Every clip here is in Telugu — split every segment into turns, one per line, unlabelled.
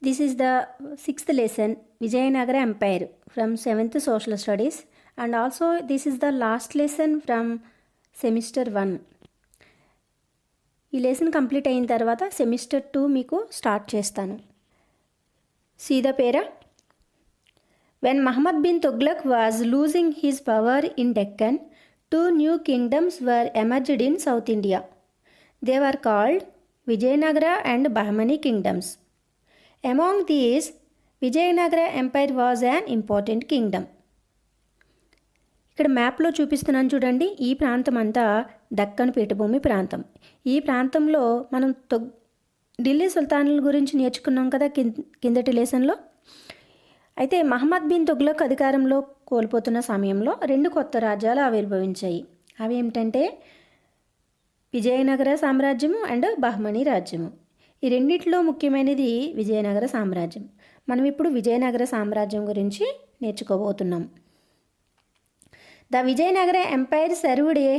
This is the sixth lesson, Vijayanagara Empire from 7th Social Studies, and also this is the last lesson from semester 1. ఈ లెసన్ కంప్లీట్ అయిన తర్వాత సెమిస్టర్ 2 మీకు స్టార్ట్ చేస్తాను. సీదా పేరా. When Muhammad bin Tughlaq was losing his power in Deccan, two new kingdoms were emerged in South India. They were called Vijayanagara and Bahmani kingdoms. Among these, Vijayanagara Empire was an important kingdom. ఇక్కడ మ్యాప్లో చూపిస్తున్నాను చూడండి. ఈ ప్రాంతం అంతా దక్కన్ పీఠభూమి ప్రాంతం. ఈ ప్రాంతంలో మనం ఢిల్లీ సుల్తానుల గురించి నేర్చుకున్నాం కదా కిందటి లెసన్లో. అయితే మహమ్మద్ బిన్ తుగ్లక్ అధికారంలో కోల్పోతున్న సమయంలో 2 కొత్త రాజ్యాలు ఆవిర్భవించాయి. అవి ఏమిటంటే విజయనగర సామ్రాజ్యము అండ్ బహ్మనీ రాజ్యము. ఈ రెండిట్లో ముఖ్యమైనది విజయనగర సామ్రాజ్యం. మనం ఇప్పుడు విజయనగర సామ్రాజ్యం గురించి నేర్చుకోబోతున్నాం. The Vijayanagara Empire served a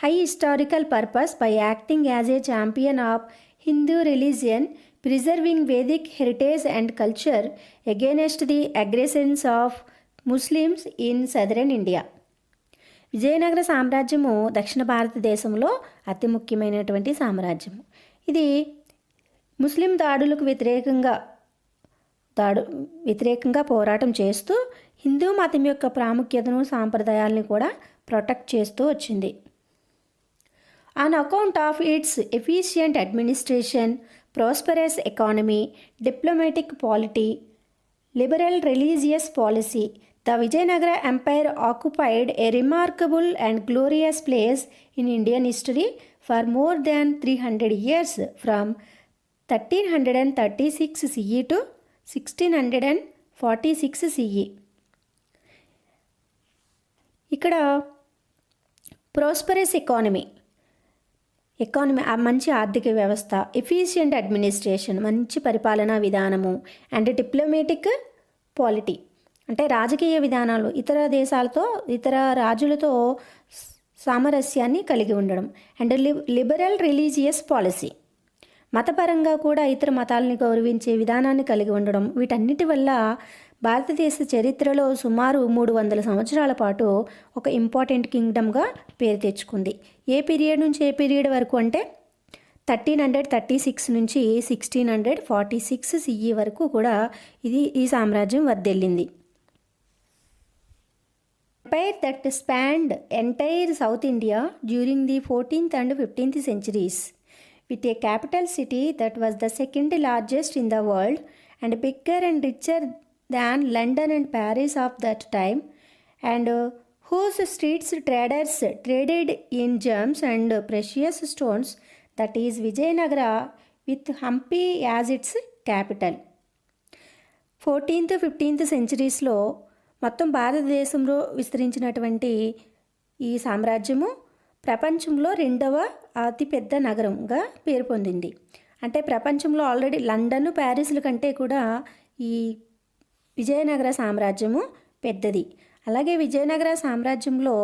high historical purpose by acting as a champion of Hindu religion, preserving Vedic heritage and culture against the aggressions of Muslims in southern India. Vijayanagara సామ్రాజ్యము దక్షిణ భారతదేశంలో అతి ముఖ్యమైనటువంటి సామ్రాజ్యం. ఇది ముస్లిం దాడులకు వ్యతిరేకంగా పోరాటం చేస్తూ హిందూ మతం యొక్క ప్రాముఖ్యతను సాంప్రదాయాలను కూడా ప్రొటెక్ట్ చేస్తూ వచ్చింది. On account of its efficient administration, prosperous economy, diplomatic polity, liberal religious policy, the Vijayanagara empire occupied a remarkable and glorious place in Indian history for more than 300 years from 1336 CE to 1646 CE. ఇక్కడ ప్రాస్పరస్ ఎకానమీ మంచి ఆర్థిక వ్యవస్థ, ఎఫిషియంట్ అడ్మినిస్ట్రేషన్ మంచి పరిపాలనా విధానము, అండ్ డిప్లొమాటిక్ పాలిటీ అంటే రాజకీయ విధానాలు ఇతర రాజులతో సామరస్యాన్ని కలిగి ఉండడం, అండ్ లిబరల్ రిలీజియస్ పాలసీ మతపరంగా కూడా ఇతర మతాలని గౌరవించే విధానాన్ని కలిగి ఉండడం. వీటన్నిటి వల్ల భారతదేశ చరిత్రలో సుమారు 300 సంవత్సరాల పాటు ఒక ఇంపార్టెంట్ కింగ్డమ్గా పేరు తెచ్చుకుంది. ఏ పీరియడ్ నుంచి ఏ పీరియడ్ వరకు అంటే 1336 నుంచి 1646 CE వరకు కూడా ఈ సామ్రాజ్యం వర్ధిల్లింది. Empire that spanned entire South India during the 14th and 15th centuries, with a capital city that was the second largest in the world and bigger and richer than London and Paris of that time, and whose streets traders traded in gems and precious stones, that is Vijayanagara, with Hampi as its capital. 14th 15th centuriesలో మొత్తం భారతదేశంలో విస్తరించినటువంటి ఈ సామ్రాజ్యము ప్రపంచంలో 2వ అతిపెద్ద నగరంగా పేరు పొందింది. అంటే ప్రపంచంలో ఆల్రెడీ లండన్, ప్యారిస్ల కంటే కూడా ఈ విజయనగర సామ్రాజ్యము పెద్దది. అలాగే విజయనగర సామ్రాజ్యంలో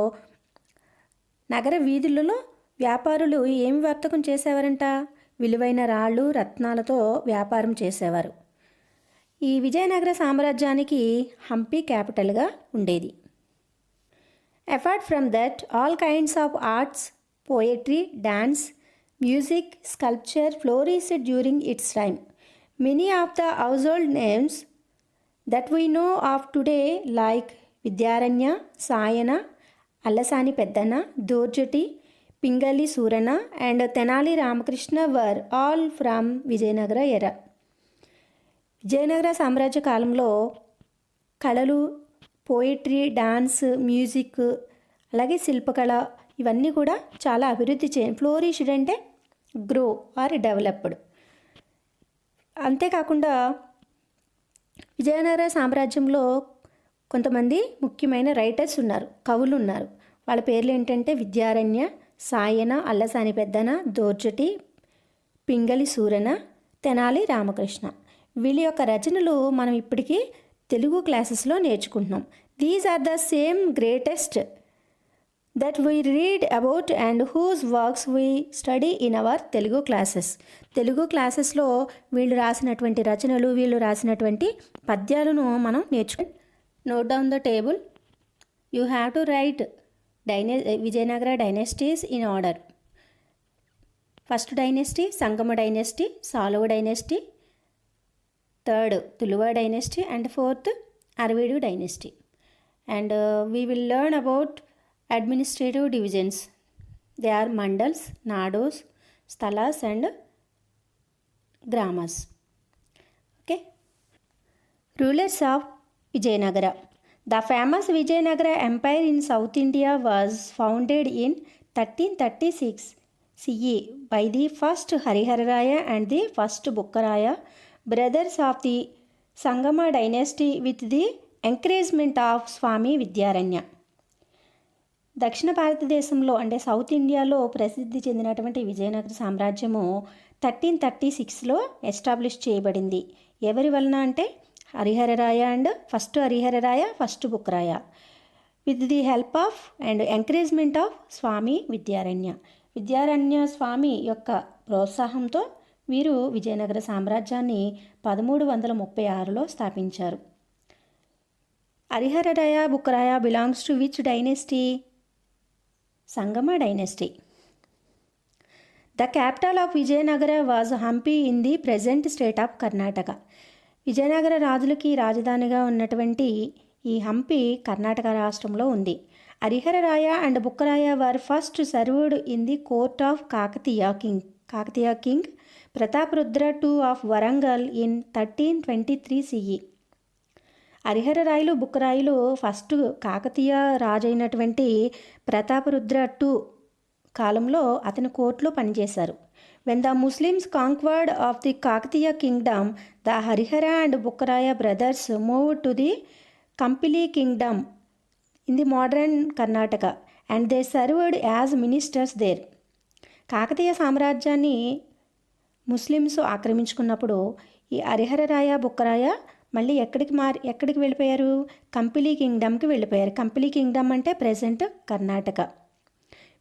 నగర వీధులలో వ్యాపారులు ఏమి వర్తకం చేసేవారంట? విలువైన రాళ్ళు, రత్నాలతో వ్యాపారం చేసేవారు. ఈ విజయనగర సామ్రాజ్యానికి హంపి క్యాపిటల్గా ఉండేది. Apart from that, all kinds of arts, poetry, dance, music, sculpture flourished during its time. Many of the household names that we know of today, like Vidyaranya, Sayana, Allasani Peddana, Dhurjati, Pingali Surana and Tenali Ramakrishna were all from Vijayanagara era. Vijayanagara సామ్రాజ్య కాలంలో కళలు, పోయిట్రీ, డాన్స్, మ్యూజిక్, అలాగే శిల్పకళ ఇవన్నీ కూడా చాలా అభివృద్ధి ఫ్లోరిష్డ్ అంటే గ్రో ఆర్ డెవలప్డ్. అంతేకాకుండా విజయనగర సామ్రాజ్యంలో కొంతమంది ముఖ్యమైన రైటర్స్ ఉన్నారు, కవులు ఉన్నారు. వాళ్ళ పేర్లు ఏంటంటే విద్యారణ్య, సాయన, అల్లసాని పెద్దన, దోర్జటి, పింగళి సూరన, తెనాలి రామకృష్ణ. వీళ్ళ యొక్క రచనలు మనం ఇప్పటికీ తెలుగు క్లాసెస్లో నేర్చుకుంటున్నాం. These are the same greatest that we read about and whose works we study in our Telugu classes. Telugu క్లాసెస్లో వీళ్ళు రాసినటువంటి రచనలు, వీళ్ళు రాసినటువంటి పద్యాలను మనం నేర్చుకుంటాం. Note down the table. You have to write Vijayanagara dynasties in order. First dynasty Sangama dynasty, Saluva dynasty, third Tuluva dynasty, and fourth Aravidu dynasty. And we will learn about administrative divisions. They are mandals, nados, sthalas and gramas. Okay. Rulers of Vijayanagara. The famous Vijayanagara Empire in South India was founded in 1336 CE by the first Harihararaya and the first Bukkaraya, brothers of the Sangama dynasty, with the encouragement of Swami Vidyaranya. దక్షిణ భారతదేశంలో అంటే సౌత్ ఇండియాలో ప్రసిద్ధి చెందినటువంటి విజయనగర సామ్రాజ్యము 1336లో ఎస్టాబ్లిష్ చేయబడింది. ఎవరి వలన అంటే Harihararaya and first Harihararaya, first Bukkaraya, with the help of and encouragement of Swami Vidyaranya. Vidyaranya Swami యొక్క ప్రోత్సాహంతో వీరు విజయనగర సామ్రాజ్యాన్ని 1336లో స్థాపించారు. Harihararaya Bukkaraya belongs to which dynasty? Sangama dynasty. The capital of Vijayanagara was Hampi in the present state of Karnataka. Vijayanagara రాజులకి రాజధానిగా ఉన్నటువంటి ఈ హంపి కర్ణాటక రాష్ట్రంలో ఉంది. Harihararaya and Bukkaraya were first served in the court of Kakatiya king Prataparudra II of Warangal in 1323 CE. Harihararayalu Bukkarayalu first Kakatiya రాజు అయినటువంటి ప్రతాపరుద్ర II కాలంలో అతని కోర్టులో పనిచేశారు. When the Muslims conquered of the Kakatiya kingdom, the Harihara and Bukkaraya brothers move to the Kampili kingdom in the modern Karnataka and they served as ministers there. Kakatiya సామ్రాజ్యాన్ని ముస్లిమ్స్ ఆక్రమించుకున్నప్పుడు ఈ హరిహరరాయ బుక్కరాయ మళ్ళీ ఎక్కడికి వెళ్ళిపోయారు? కంపిలి కింగ్డమ్కి వెళ్ళిపోయారు. కంపిలి కింగ్డమ్ అంటే ప్రెజెంట్ కర్ణాటక.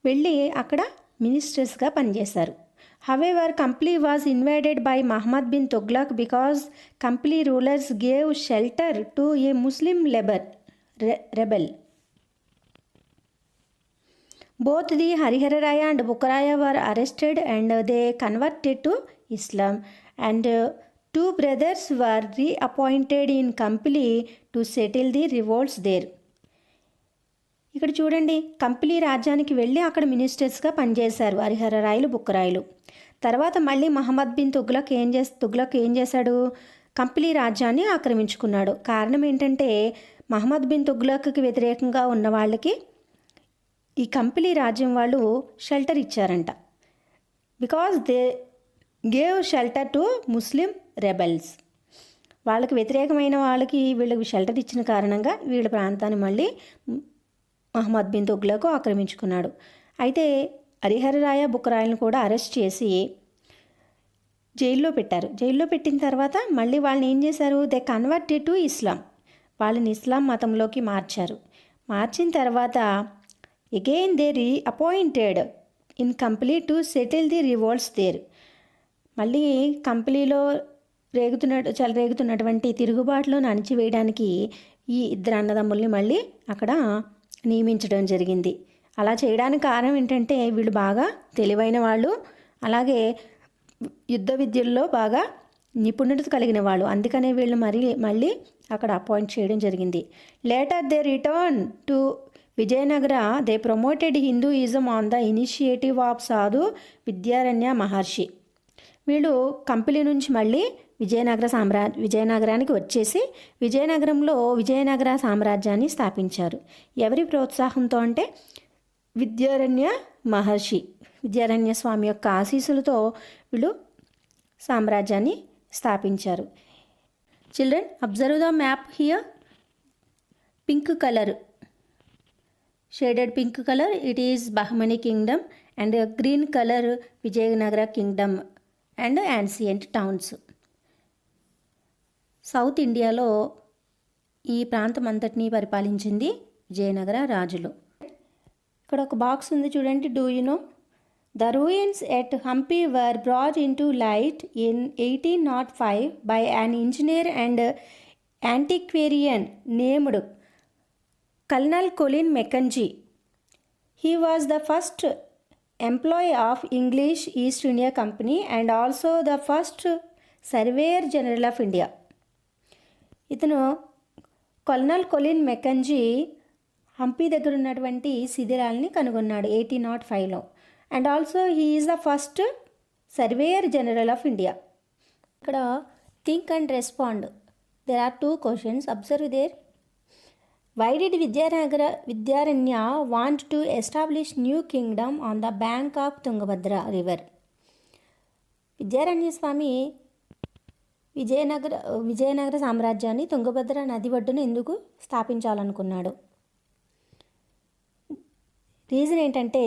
వెళ్ళి అక్కడ మినిస్టర్స్గా పనిచేశారు. However Kampli was invaded by Muhammad bin Tughlaq because Kampli rulers gave shelter to a Muslim rebel. Both the Harihararaya and Bukkaraya were arrested and they converted to Islam and two brothers were reappointed in Kampili to settle the revolts there. ఇక్కడ చూడండి, కంపిలి రాజ్యానికి వెళ్ళి అక్కడ మినిస్టర్స్గా పనిచేశారు హరిహరరాయలు బుక్కరాయలు. తర్వాత మళ్ళీ మహమ్మద్ బిన్ తుగ్లక్ ఏం చేశాడు? కంపిలి రాజ్యాన్ని ఆక్రమించుకున్నాడు. కారణం ఏంటంటే మహమ్మద్ బిన్ తుగ్లక్కి వ్యతిరేకంగా ఉన్న వాళ్ళకి ఈ కంపిలి రాజ్యం వాళ్ళు షెల్టర్ ఇచ్చారంట. Because they gave shelter to Muslim rebels. వాళ్ళకి వ్యతిరేకమైన వాళ్ళకి వీళ్ళకి షెల్టర్ ఇచ్చిన కారణంగా వీళ్ళ ప్రాంతాన్ని మళ్ళీ మహమ్మద్ బిన్ తుగ్లక్ ఆక్రమించుకున్నాడు. అయితే హరిహరరాయ బుక్కరాయలను కూడా అరెస్ట్ చేసి జైల్లో పెట్టారు. జైల్లో పెట్టిన తర్వాత మళ్ళీ వాళ్ళని ఏం చేశారు? They converted to Islam. వాళ్ళని ఇస్లాం మతంలోకి మార్చారు. మార్చిన తర్వాత again they reappointed in Kampli to settle the revolts there. మళ్ళీ కంపెనీలో రేగుతున్నటువంటి తిరుగుబాటులను అణిచివేయడానికి ఈ ఇద్దరు అన్నదమ్ముల్ని మళ్ళీ అక్కడ నియమించడం జరిగింది. అలా చేయడానికి కారణం ఏంటంటే వీళ్ళు బాగా తెలివైన వాళ్ళు, అలాగే యుద్ధ విద్యల్లో బాగా నిపుణత కలిగిన వాళ్ళు. అందుకనే వీళ్ళు మళ్ళీ అక్కడ అపాయింట్ చేయడం జరిగింది. Later they return to Vijayanagara. They promoted Hinduism on the initiative of సాధు విద్యారణ్య మహర్షి. వీళ్ళు కంపిలి నుంచి మళ్ళీ విజయనగరానికి వచ్చేసి విజయనగరంలో విజయనగర సామ్రాజ్యాన్ని స్థాపించారు. ఎవరి ప్రోత్సాహంతో అంటే విద్యారణ్య మహర్షి, విద్యారణ్య స్వామి యొక్క ఆశీస్సులతో వీళ్ళు సామ్రాజ్యాన్ని స్థాపించారు. Children, observe the map here. Pink colour, shaded pink colour, it is Bahmani Kingdom, and green colour Vijayanagara Kingdom and ancient towns. South ఇండియాలో ఈ ప్రాంతం అంతటినీ పరిపాలించింది విజయనగర రాజులు. ఇక్కడ ఒక బాక్స్ ఉంది చూడండి. Do you know the ruins at Hampi were brought into light in 1805 by an engineer and antiquarian named colonel Colin Mackenzie. He was the first employee of English East India Company and also the first Surveyor General of India. ఇతను కల్నల్ కొలిన్ మెకంజీ హంపీ దగ్గర ఉన్నటువంటి శిథిలాలని కనుగొన్నాడు 1805లో. And also he is the first surveyor general of India. ఇక్కడ think and respond. There are 2 questions. Observe there. Why did Vidyaranya want to establish new kingdom on the bank of Tungabhadra river? Vidyaranya Swami Vijayanagara సామ్రాజ్యాన్ని తుంగభద్ర నది ఒడ్డున ఎందుకు స్థాపించాలనుకున్నాడు? రీజన్ ఏంటంటే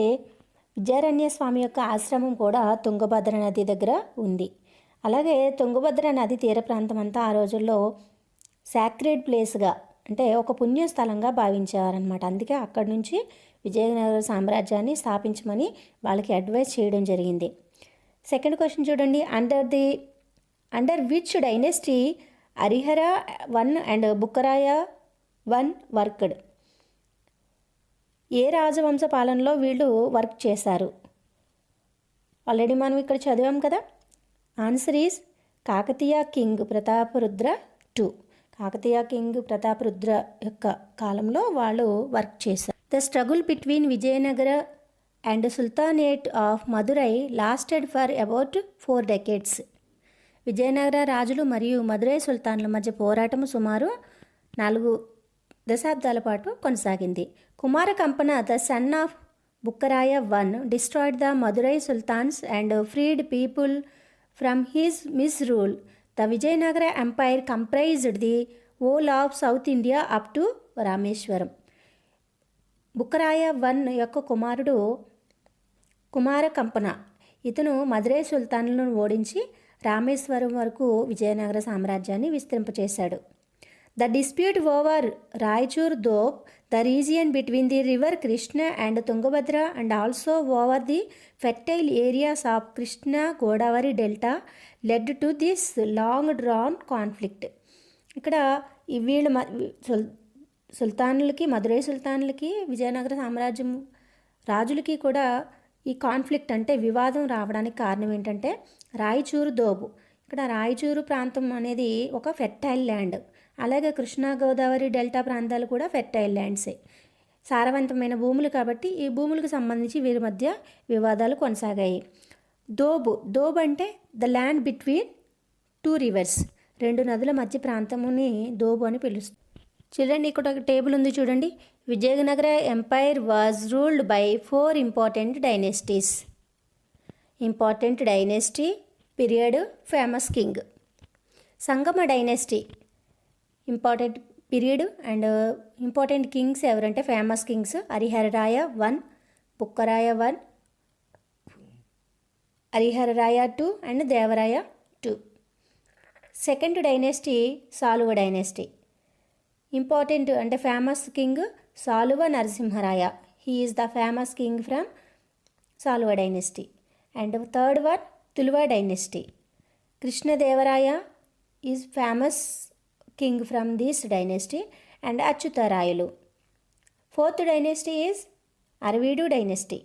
విద్యారణ్య స్వామి యొక్క ఆశ్రమం కూడా తుంగభద్ర నది దగ్గర ఉంది. అలాగే తుంగభద్ర నది తీర ప్రాంతం అంతా ఆ రోజుల్లో సాక్రెడ్ ప్లేస్గా, అంటే ఒక పుణ్యస్థలంగా భావించేవారనమాట. అందుకే అక్కడి నుంచి విజయనగర సామ్రాజ్యాన్ని స్థాపించమని వాళ్ళకి అడ్వైస్ చేయడం జరిగింది. సెకండ్ క్వశ్చన్ చూడండి. Under which dynasty Harihara 1 and Bukkaraya 1 worked? ఏ రాజవంశ పాలనలో వీళ్ళు వర్క్ చేశారు? ఆల్రెడీ మనం ఇక్కడ చదివాం కదా. Answer is Kakatiya king Prataparudra 2. Kakatiya king Prataparudra యొక్క కాలంలో వాళ్ళు వర్క్ చేశారు. The struggle between Vijayanagara and sultanate of Madurai lasted for about 4 decades. Vijayanagara రాజులు మరియు మదురై సుల్తాన్ల మధ్య పోరాటం సుమారు 4 దశాబ్దాల పాటు కొనసాగింది. Kumara Kampana the son of Bukkaraya 1 destroyed the Madurai sultans and freed people from his misrule. The Vijayanagara Empire comprised the whole of South India up to Rameswaram. Bukkaraya 1 యొక్క కుమారుడు కుమార కంపన. ఇతను మదురై సుల్తాన్లను ఓడించి రామేశ్వరం వరకు విజయనగర సామ్రాజ్యాన్ని విస్తరింపచేశాడు. The dispute over Raichur doab, the region between the river Krishna and Tungabhadra and also over the fertile areas of Krishna Godavari delta led to this long drawn conflict. ఇక్కడ వీళ్ళు సుల్తానులకి, మదురై సుల్తానులకి, విజయనగర సామ్రాజ్యం రాజులకి కూడా ఈ కాన్ఫ్లిక్ట్ అంటే వివాదం రావడానికి కారణం ఏంటంటే రాయచూరు దోబు. ఇక్కడ రాయచూరు ప్రాంతం అనేది ఒక ఫెర్టైల్ ల్యాండ్. అలాగే కృష్ణా గోదావరి డెల్టా ప్రాంతాలు కూడా ఫెర్టైల్ ల్యాండ్సే, సారవంతమైన భూములు. కాబట్టి ఈ భూములకు సంబంధించి వీరి మధ్య వివాదాలు కొనసాగాయి. దోబ్ అంటే ద ల్యాండ్ బిట్వీన్ 2 rivers, 2 నదుల మధ్య ప్రాంతముని దోబు అని పిలుస్తుంది. చూడండి, ఇక్కడ ఒక టేబుల్ ఉంది చూడండి. Vijayanagara empire was ruled by 4 important dynasties. Important dynasty, period, famous king. Sangama dynasty important period and important kings ఎవరంటే famous kings Harihararaya 1, Bukkaraya 1, Harihararaya 2 and Devaraya 2. Second dynasty Saluva dynasty. Important అంటే famous king Saluva Narasimharaya. He is the famous king from Saluva dynasty. And third one Tuluva dynasty. Krishnadevaraya is famous king from this dynasty and Achyutarayulu. Fourth dynasty is Aravidu dynasty.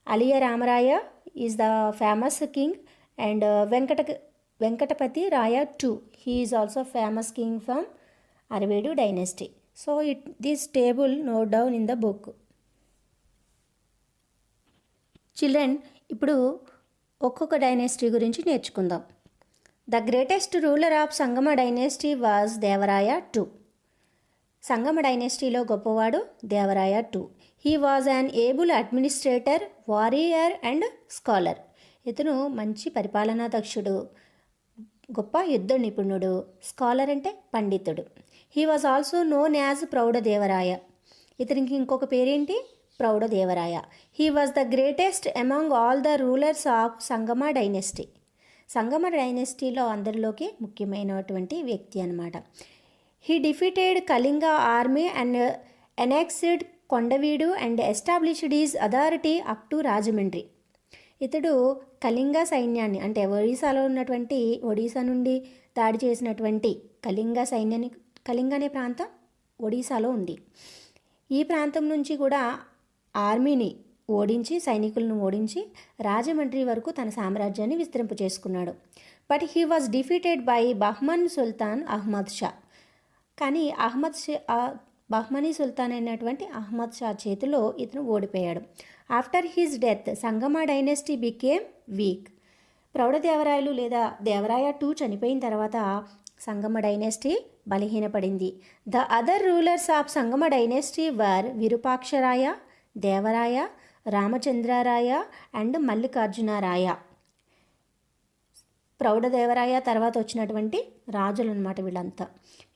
Aliya Ramaraya is the famous king and Venkatapati Raya 2. He is also famous king from Aravidu dynasty. So this table note down in the book. Children, ఇప్పుడు ఒక్కొక్క డైనెస్టీ గురించి నేర్చుకుందాం. The greatest ruler of Sangama dynasty was Devaraya 2. Sangama డైనెస్టీలో గొప్పవాడు Devaraya 2. He was an able administrator, warrior and scholar. ఇతను మంచి పరిపాలనా దక్షుడు, గొప్ప యుద్ధ నిపుణుడు. స్కాలర్ అంటే పండితుడు. He was also known as Praudhadevaraya. ఇతనికి ఇంకొక పేరేంటి? Praudhadevaraya. He was the greatest among all the rulers of Sangama dynasty. Sangama డైనెస్టీలో అందరిలోకి ముఖ్యమైనటువంటి వ్యక్తి అనమాట. He defeated Kalinga army and annexed Kondavidu and established his authority up to Rajahmundry. ఇతడు కళింగ సైన్యాన్ని అంటే ఒడిశా నుండి దాడి చేసినటువంటి కళింగ అనే ప్రాంతం ఒడిశాలో ఉంది. ఈ ప్రాంతం నుంచి కూడా ఆర్మీని సైనికులను ఓడించి రాజమండ్రి వరకు తన సామ్రాజ్యాన్ని విస్తరింప చేసుకున్నాడు. But he was defeated by Bahman sultan Ahmad Shah. కానీ బహ్మనీ సుల్తాన్ అయినటువంటి అహ్మద్ షా చేతిలో ఇతను ఓడిపోయాడు. After his death Sangama dynasty became weak. Praudhadevarayalu లేదా దేవరాయ II చనిపోయిన తర్వాత సంగమ డైనెస్టీ బలహీనపడింది. The other rulers of Sangama dynasty were Virupaksharaya, Devaraya, Ramachandraraya and Mallikarjunaraya. Praudhadevaraya తర్వాత వచ్చినటువంటి రాజులు అన్నమాట వీళ్ళంతా.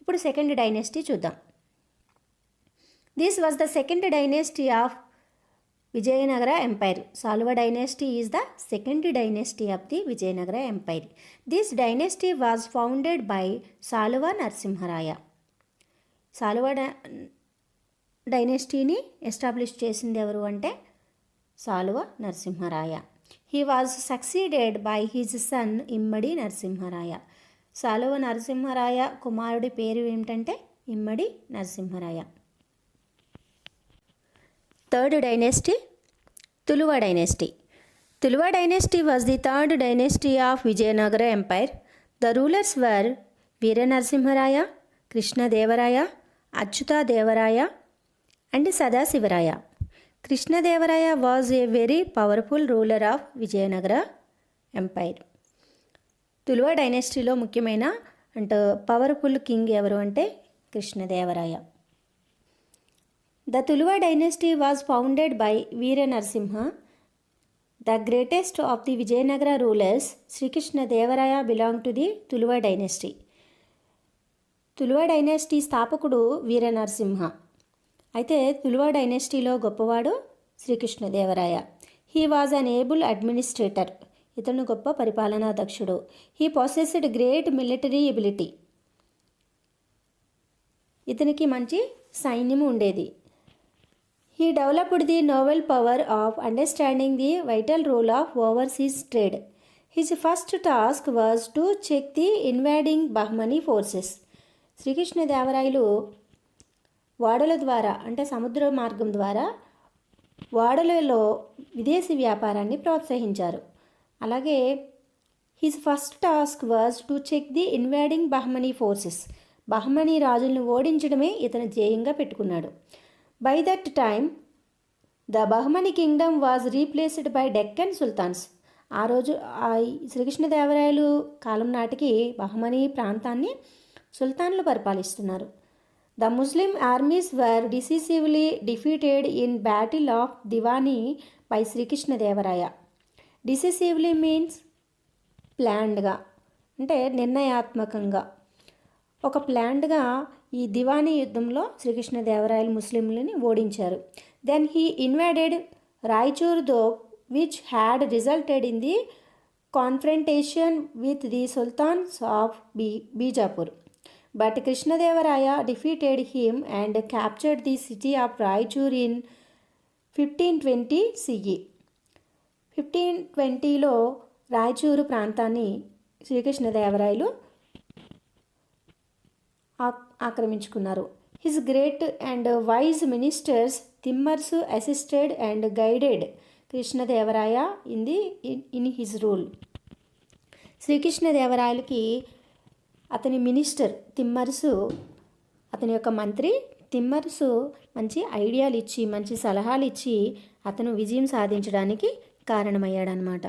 ఇప్పుడు సెకండ్ డైనెస్టీ చూద్దాం. This was the second dynasty of Vijayanagara empire. Saluva dynasty is the second dynasty of the Vijayanagara empire. This dynasty was founded by Saluva Narasimharaya. Saluva డైనెస్టీని ఎస్టాబ్లిష్ చేసింది ఎవరు అంటే Saluva Narasimharaya. He was succeeded by his son Immadi Narasimharaya. Saluva Narasimharaya కుమారుడి పేరు ఏమిటంటే Immadi Narasimharaya. Third dynasty Tuluva dynasty. Tuluva dynasty was the third dynasty of Vijayanagara empire. The rulers were Veera Narasimharaya, Krishnadevaraya, Achyutadevaraya and Sadashivaraya. Krishnadevaraya was a very powerful ruler of Vijayanagara empire. Tuluva డైనెస్టీలో ముఖ్యమైన పవర్ఫుల్ కింగ్ ఎవరు అంటే Krishnadevaraya. The Tuluva dynasty was founded by Veera Narasimha. The greatest of the Vijayanagara rulers, Sri Krishna Devaraya, belonged to the Tuluva dynasty. Tuluva dynasty స్థాపకుడు వీర నరసింహ. అయితే తులువ డైనెస్టీలో గొప్పవాడు Sri Krishnadevaraya. He was an able administrator. ఇతను గొప్ప పరిపాలనా దక్షుడు. He possessed great military ability. ఇతనికి మంచి సైన్యము ఉండేది. He developed the novel power of understanding the vital role of overseas trade. His first task was to check the invading Bahmani forces. Srikrishnadevarayalu ఓడల ద్వారా సముద్ర మార్గం ద్వారా ఓడలలో విదేశీ వ్యాపారాన్ని ప్రోత్సహించారు. అలాగే his first task was to check the invading Bahmani forces. Bahmani రాజులను ఓడించడమే ఇతను ధ్యేయంగా పెట్టుకున్నాడు. By that time, the Bahmani kingdom was replaced by Deccan sultans. ఆ రోజు శ్రీకృష్ణదేవరాయలు కాలం నాటికి బహ్మనీ ప్రాంతాన్ని సుల్తాన్లు పరిపాలిస్తున్నారు. The Muslim armies were decisively defeated in Battle of Divani by Sri Krishnadevaraya. Decisively means ప్లాన్డ్గా నిర్ణయాత్మకంగా ఒక ప్లాన్డ్గా ఈ దివానీ యుద్ధంలో శ్రీకృష్ణదేవరాయలు ముస్లింలని ఓడించారు. Then he invaded Raichur Doab which had resulted in the confrontation with the sultans of Bijapur. But Krishnadevaraya defeated him and captured the city of Raichur in 1520 CE. 1520లో రాయచూరు ప్రాంతాన్ని శ్రీకృష్ణదేవరాయలు ఆక్రమించుకున్నారు. His great and wise ministers Timmarasu assisted and guided Krishnadevaraya in his rule. శ్రీకృష్ణదేవరాయలకి అతని మినిస్టర్ తిమ్మర్సు, అతని యొక్క మంత్రి తిమ్మర్సు మంచి ఐడియాలు ఇచ్చి మంచి సలహాలు ఇచ్చి అతను విజయం సాధించడానికి కారణమయ్యాడనమాట.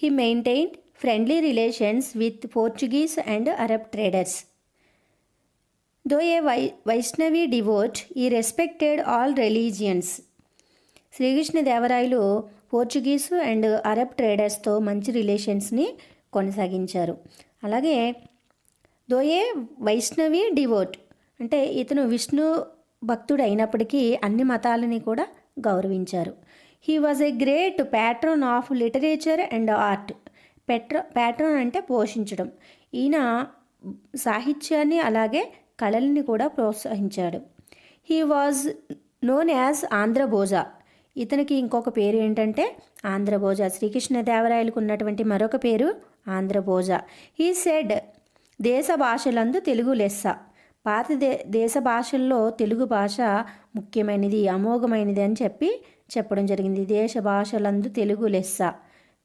He maintained friendly relations with Portuguese and Arab traders. Though a Vaishnavi devote, he respected all religions. Srikrishnadevarayalu Portuguese and Arab ట్రేడర్స్తో మంచి రిలేషన్స్ని కొనసాగించారు. అలాగే దోయే వైష్ణవి డివోట్ ఇతను విష్ణు భక్తుడు అయినప్పటికీ అన్ని మతాలని కూడా గౌరవించారు. He was a great patron of literature and art. Patron పోషించడం. ఈయన సాహిత్యాన్ని అలాగే కళల్ని కూడా ప్రోత్సహించాడు. He was known as Andhrabhoja. ఇతనికి ఇంకొక పేరు ఏంటంటే ఆంధ్రభోజ. శ్రీకృష్ణదేవరాయలకు ఉన్నటువంటి మరొక పేరు ఆంధ్రభోజ. హీ సెడ్ దేశ భాషలందు తెలుగు లెస్స. పాత దేశ భాషల్లో తెలుగు భాష ముఖ్యమైనది, అమోఘమైనది అని చెప్పడం జరిగింది. దేశ భాషలందు తెలుగు లెస్స.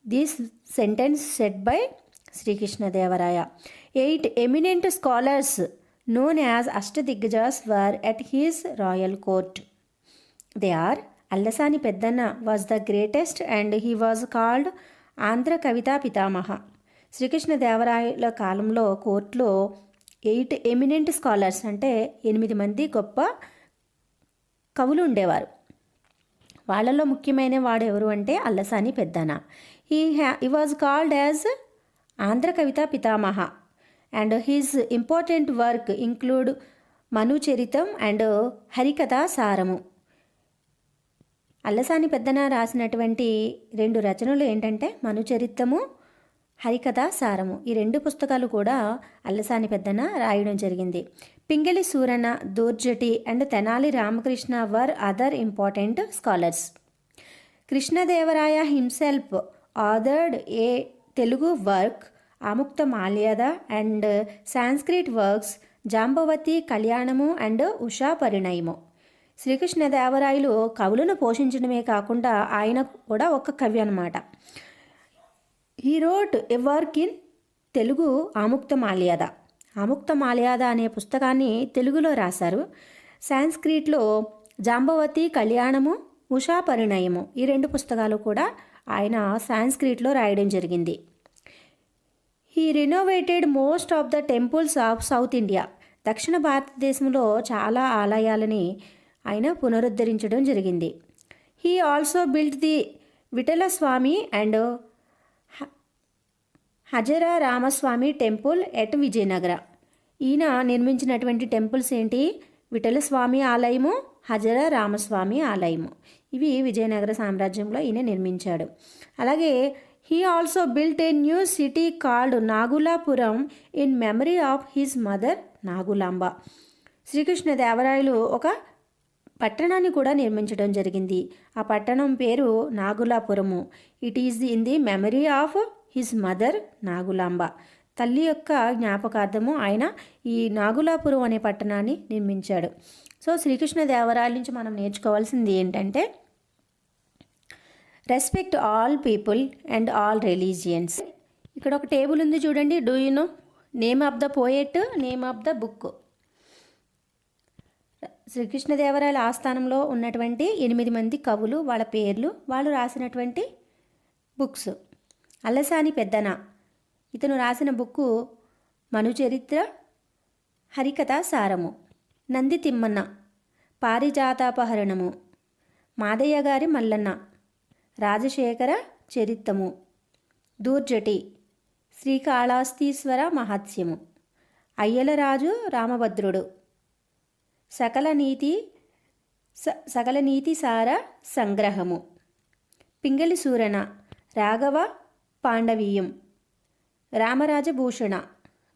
This sentence said by Sri Krishnadevaraya. 8 eminent scholars known as Ashtadiggjas were at his royal court. They are Allasani Peddana was the greatest and he was called Andhra Kavita Pitamaha. శ్రీకృష్ణ దేవరాయల కాలంలో కోర్టులో 8 ఎమినెంట్ స్కాలర్స్ అంటే 8 మంది గొప్ప కవులు ఉండేవారు. వాళ్ళలో ముఖ్యమైన వాడు ఎవరు అంటే Allasani Peddana. He was called as Andhra Kavita Pitamaha and his important work include Manucharitam and Harikatha Saramu. Allasani Peddana రాసినటువంటి 2 రచనలు ఏంటంటే మనుచరితము, హరికథా సారము. ఈ 2 పుస్తకాలు కూడా అల్లసాని పెద్దన రాయడం జరిగింది. Pingali Surana, Dhurjati and Tenali Ramakrishna were other important scholars. Krishnadevaraya himself authored a Telugu work Amukta Malyada and Sanskrit works Jambavati Kalyanamu and Usha Parinayamu. Srikrishnadevarayalu కవులను పోషించడమే కాకుండా ఆయన కూడా ఒక కవి అన్నమాట. He wrote a work in Telugu Amukta Malyada. Amukta Malyada అనే పుస్తకాన్ని తెలుగులో రాశారు. సాంస్క్రిట్లో జాంబవతి కళ్యాణము, ఉషా పరిణయము ఈ 2 పుస్తకాలు కూడా ఆయన సాంస్క్రిట్లో రాయడం జరిగింది. He renovated most of the temples of south India. దక్షిణ భారతదేశంలో చాలా ఆలయాలని ఆయన పునరుద్ధరించడం జరిగింది. He also built the Vitthalaswami and Hazara Ramaswami temple at Vijayanagara. ఈయన నిర్మించినటువంటి టెంపుల్స్ ఏంటి? విఠలస్వామి ఆలయము, హజర రామస్వామి ఆలయము. ఇవి విజయనగర సామ్రాజ్యంలో ఈయన నిర్మించాడు. అలాగే he also built a new city called Nagulapuram in memory of his mother Nagulamba. Srikrishnadevarayalu ఒక పట్టణాన్ని కూడా నిర్మించడం జరిగింది. ఆ పట్టణం పేరు Nagulapuramu. It is in the memory of his mother Nagulamba. తల్లి యొక్క జ్ఞాపకార్థము ఆయన ఈ నాగులాపురం అనే పట్టణాన్ని నిర్మించాడు. సో శ్రీకృష్ణదేవరాయల నుంచి మనం నేర్చుకోవాల్సింది ఏంటంటే respect all people and all religions. ఇక్కడ ఒక టేబుల్ ఉంది చూడండి. Do you no name of the poet, name of the book. శ్రీకృష్ణదేవరాయల ఆస్థానంలో ఉన్నటువంటి 8 మంది కవులు, వాళ్ళ పేర్లు, వాళ్ళు రాసినటువంటి బుక్స్. అల్లసాని పెద్దన ఇతను రాసిన బుక్కు మనుచరిత్ర, హరికథా సారము. నంది తిమ్మన్న పారిజాతాపహరణము. మాదయ్య గారి మల్లన్న రాజశేఖర చరిత్రము. దూర్జటి శ్రీకాళహస్తీశ్వర మహాత్స్యము. అయ్యలరాజు రామభద్రుడు సకల నీతి సార సంగ్రహము. పింగళి సూరణ రాఘవ పాండవీయం. రామరాజభూషణ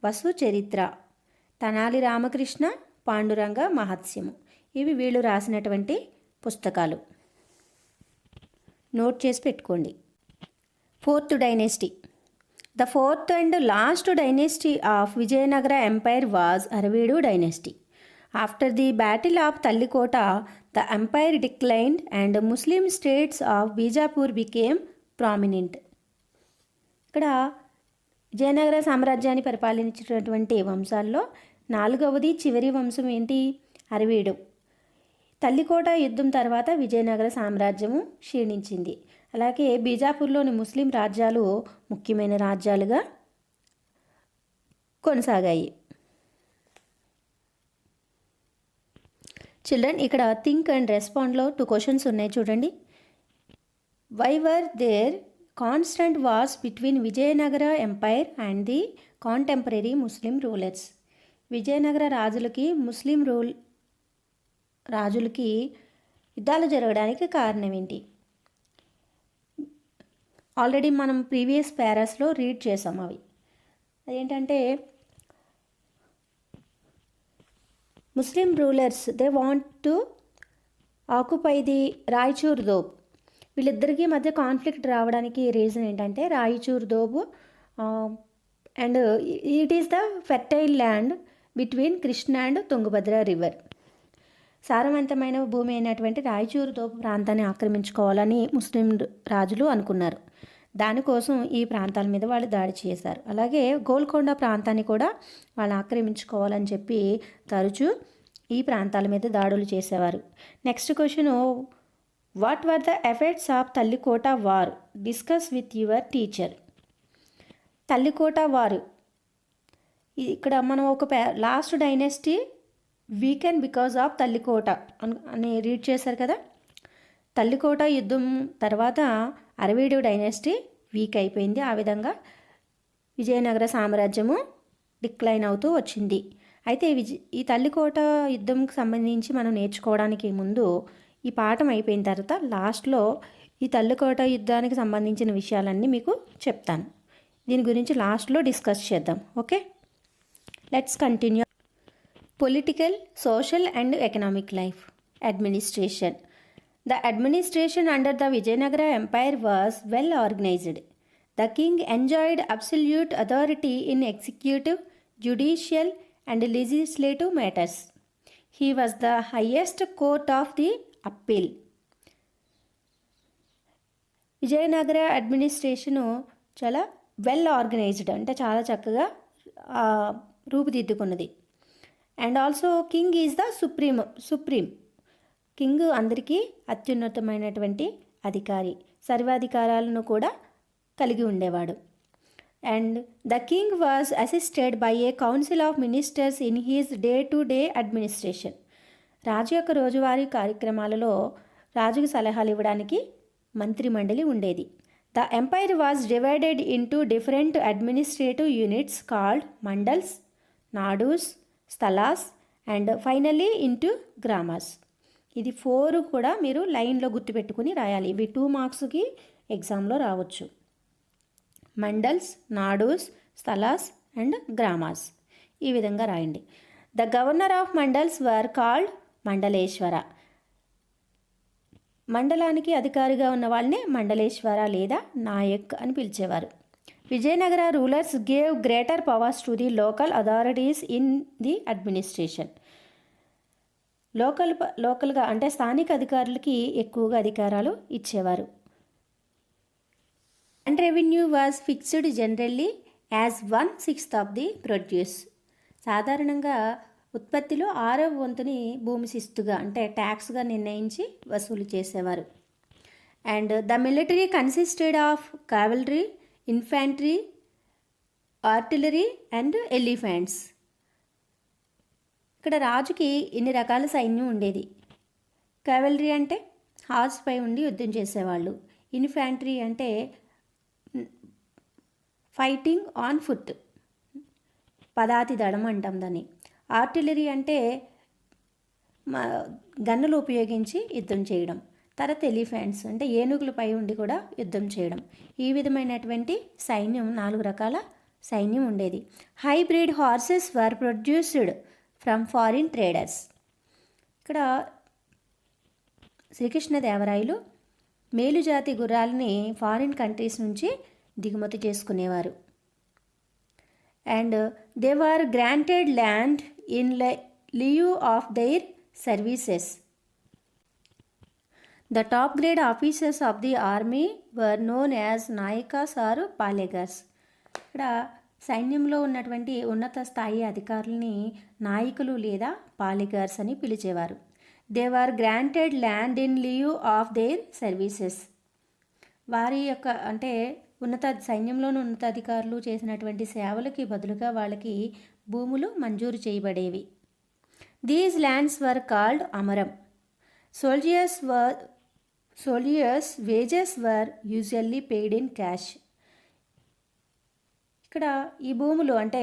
వసు చరిత్ర. తనాలి రామకృష్ణ పాండురంగ మహాత్స్యము. ఇవి వీళ్ళు రాసినటువంటి పుస్తకాలు. నోట్ చేసి పెట్టుకోండి. 4th dynasty. The 4th and last dynasty of Vijayanagara Empire was Aravidu dynasty. After the Battle of Tallikota, the empire declined and Muslim states of Bijapur became prominent. ఇక్కడ విజయనగర సామ్రాజ్యాన్ని పరిపాలించినటువంటి వంశాల్లో 4వది చివరి వంశం ఏంటి? అరవీడు. తల్లికోట యుద్ధం తర్వాత విజయనగర సామ్రాజ్యము క్షీణించింది. అలాగే బీజాపూర్లోని ముస్లిం రాజ్యాలు ముఖ్యమైన రాజ్యాలుగా కొనసాగాయి. చిల్డ్రన్, ఇక్కడ థింక్ అండ్ రెస్పాండ్లో 2 క్వశ్చన్స్ ఉన్నాయి చూడండి. Why were there constant wars between Vijayanagara empire and the contemporary Muslim rulers. Vijayanagara రాజులకి యుద్ధాలు జరగడానికి కారణం ఏంటి? ఆల్రెడీ మనం ప్రీవియస్ పారాస్లో రీడ్ చేసాం. అదేంటంటే Muslim rulers, they want to occupy the Raichur doab. వీళ్ళిద్దరికీ మధ్య కాన్ఫ్లిక్ట్ రావడానికి రీజన్ ఏంటంటే Raichur doab and it is the fertile land between Krishna and Tungabhadra river. సారవంతమైన భూమి అయినటువంటి రాయచూర్ దోబ్ ప్రాంతాన్ని ఆక్రమించుకోవాలని ముస్లిం రాజులు అనుకున్నారు. దానికోసం ఈ ప్రాంతాల మీద వాళ్ళు దాడి చేశారు. అలాగే గోల్కొండ ప్రాంతాన్ని కూడా వాళ్ళు ఆక్రమించుకోవాలని చెప్పి తరచూ ఈ ప్రాంతాల మీద దాడులు చేసేవారు. Next question, what were the effects of Talikota war? Discuss with your teacher. Talikota వారు ఇక్కడ మనం ఒక last dynasty weekend because of Talikota అని రీడ్ చేశారు కదా. తల్లికోట యుద్ధం తర్వాత అరవీడు డైనెస్టీ వీక్ అయిపోయింది. ఆ విధంగా విజయనగర సామ్రాజ్యము డిక్లైన్ అవుతూ వచ్చింది. అయితే ఈ తల్లికోట యుద్ధంకి సంబంధించి మనం నేర్చుకోవడానికి ముందు ఈ పాఠం అయిపోయిన తర్వాత లాస్ట్లో ఈ తల్లికోట యుద్ధానికి సంబంధించిన విషయాలన్నీ మీకు చెప్తాను. దీని గురించి లాస్ట్లో డిస్కస్ చేద్దాం. Okay, let's continue. Political, social and economic life. Administration. The administration under the Vijayanagara Empire was well organized. The king enjoyed absolute authority in executive, judicial, and legislative matters. He was the highest court of the appeal. Vijayanagara administration చాలా వెల్ ఆర్గనైజ్డ్, అంటే చాలా చక్కగా రూపుదిద్దుకున్నది. And also king is the supreme. King అందరికీ అత్యున్నతమైనటువంటి అధికారి, సర్వాధికారాలను కూడా కలిగి ఉండేవాడు. And the king was assisted by a council of ministers in his day to day administration. రాజు యొక్క రోజువారీ కార్యక్రమాలలో రాజుకు సలహాలు ఇవ్వడానికి మంత్రిమండలి ఉండేది. The empire was divided into different administrative units called mandals, nadus, sthalas and finally into gramas. ఇది 4 కూడా మీరు లైన్లో గుర్తుపెట్టుకుని రాయాలి. ఇవి 2 మార్క్స్కి ఎగ్జామ్లో రావచ్చు. మండల్స్, నాడూస్, స్థలాస్ అండ్ గ్రామాస్. ఈ విధంగా రాయండి. The governor of mandals were called Mandaleshwara. మండలానికి అధికారిగా ఉన్న వాళ్ళని మండలేశ్వర లేదా నాయక్ అని పిలిచేవారు. Vijayanagara rulers gave greater powers to the local authorities in the administration. లోకల్గా అంటే స్థానిక అధికారులకి ఎక్కువగా అధికారాలు ఇచ్చేవారు. And revenue was fixed generally as 1/6 of the produce. సాధారణంగా ఉత్పత్తిలో 6వ వంతుని భూమి శిస్తుగా అంటే ట్యాక్స్గా నిర్ణయించి వసూలు చేసేవారు. And the military consisted of cavalry, infantry, artillery and elephants. ఇక్కడ రాజుకి ఇన్ని రకాల సైన్యం ఉండేది. కావలరీ అంటే హార్స్పై ఉండి యుద్ధం చేసేవాళ్ళు. ఇన్ఫాంట్రీ అంటే ఫైటింగ్ ఆన్ ఫుట్, పదాతి దళం అంటాం దాన్ని. ఆర్టిలరీ అంటే గన్నులు ఉపయోగించి యుద్ధం చేయడం. తర్వాత ఎలిఫెంట్స్ అంటే ఏనుగులపై ఉండి కూడా యుద్ధం చేయడం. ఈ విధమైనటువంటి సైన్యం 4 రకాల సైన్యం ఉండేది. Hybrid horses were produced from foreign traders. ఇక్కడ శ్రీకృష్ణదేవరాయలు మేలుజాతి గుర్రాలని ఫారిన్ కంట్రీస్ నుంచి దిగుమతి చేసుకునేవారు. And they were granted land in lieu of their services. The top grade officers of the army were known as Nayakas or Palegas. ఇక్కడ సైన్యంలో ఉన్నటువంటి ఉన్నత స్థాయి అధికారులని నాయకులు లేదా పాలిగార్స్ అని పిలిచేవారు. They were granted land in lieu of their services. వారి యొక్క అంటే సైన్యంలోని ఉన్నతాధికారులు చేసినటువంటి సేవలకి బదులుగా వాళ్ళకి భూములు మంజూరు చేయబడేవి. These lands were called Amaram. Soldiers wages were usually paid in cash. ఇక్కడ ఈ భూములు అంటే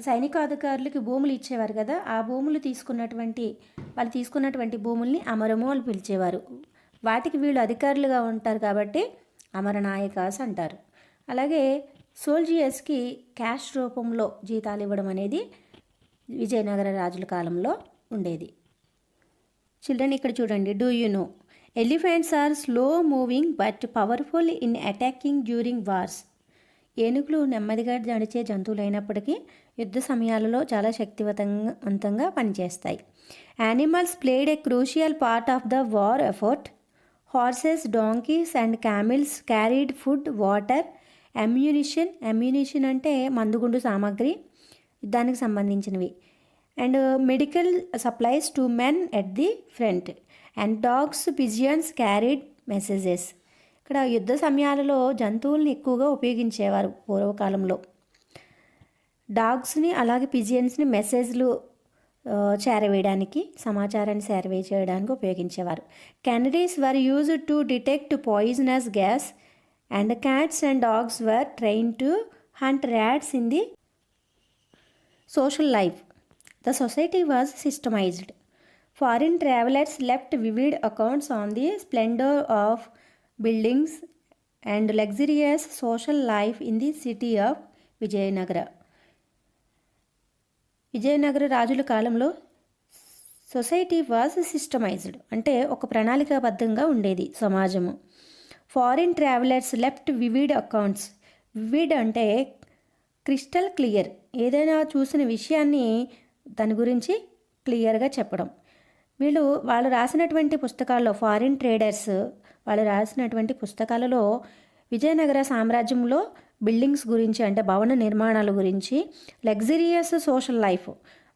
సైనికాధికారులకి భూములు ఇచ్చేవారు కదా, ఆ భూములు వాళ్ళు తీసుకున్నటువంటి భూముల్ని అమరము అని పిలిచేవారు. వాటికి వీళ్ళు అధికారులుగా ఉంటారు కాబట్టి అమరనాయకాస్ అంటారు. అలాగే సోల్జియర్స్కి క్యాష్ రూపంలో జీతాలు ఇవ్వడం అనేది విజయనగర రాజుల కాలంలో ఉండేది. చిల్డ్రన్ ఇక్కడ చూడండి, do you know elephants are slow moving but powerful in attacking during wars. ఏనుగులు నెమ్మదిగా నడిచే జంతువులైనప్పటికీ యుద్ధ సమయాలలో చాలా శక్తివంతంగా పనిచేస్తాయి. Animals played a crucial part of the war effort. Horses, donkeys and camels carried food, water, ammunition అంటే మందుగుండు సామాగ్రి, యుద్ధానికి సంబంధించినవి, and medical supplies to men at the front, and dogs, pigeons carried messages. ఇక్కడ యుద్ధ సమయాలలో జంతువుల్ని ఎక్కువగా ఉపయోగించేవారు పూర్వకాలంలో. డాగ్స్ని అలాగే పిజియన్స్ని మెసేజ్లు చేరవేయడానికి, సమాచారాన్ని చేరవే చేయడానికి ఉపయోగించేవారు. కెనరీస్ were used to detect poisonous gas and cats and dogs were train to hunt rats in the social life. The society was systemized. Foreign travelers left vivid accounts on the splendor of buildings and luxurious social life in the city of Vijayanagara. Vijayanagara రాజుల కాలంలో సొసైటీ వాజ్ సిస్టమైజ్డ్ అంటే ఒక ప్రణాళికాబద్ధంగా ఉండేది సమాజము. Foreign travellers left vivid accounts. Vivid అంటే క్రిస్టల్ క్లియర్, ఏదైనా చూసిన విషయాన్ని దాని గురించి క్లియర్గా చెప్పడం. వాళ్ళు రాసినటువంటి పుస్తకాల్లో, ఫారిన్ ట్రేడర్స్ వాళ్ళు రాసినటువంటి పుస్తకాలలో విజయనగర సామ్రాజ్యంలో బిల్డింగ్స్ గురించి అంటే భవన నిర్మాణాల గురించి, లగ్జరియస్ సోషల్ లైఫ్,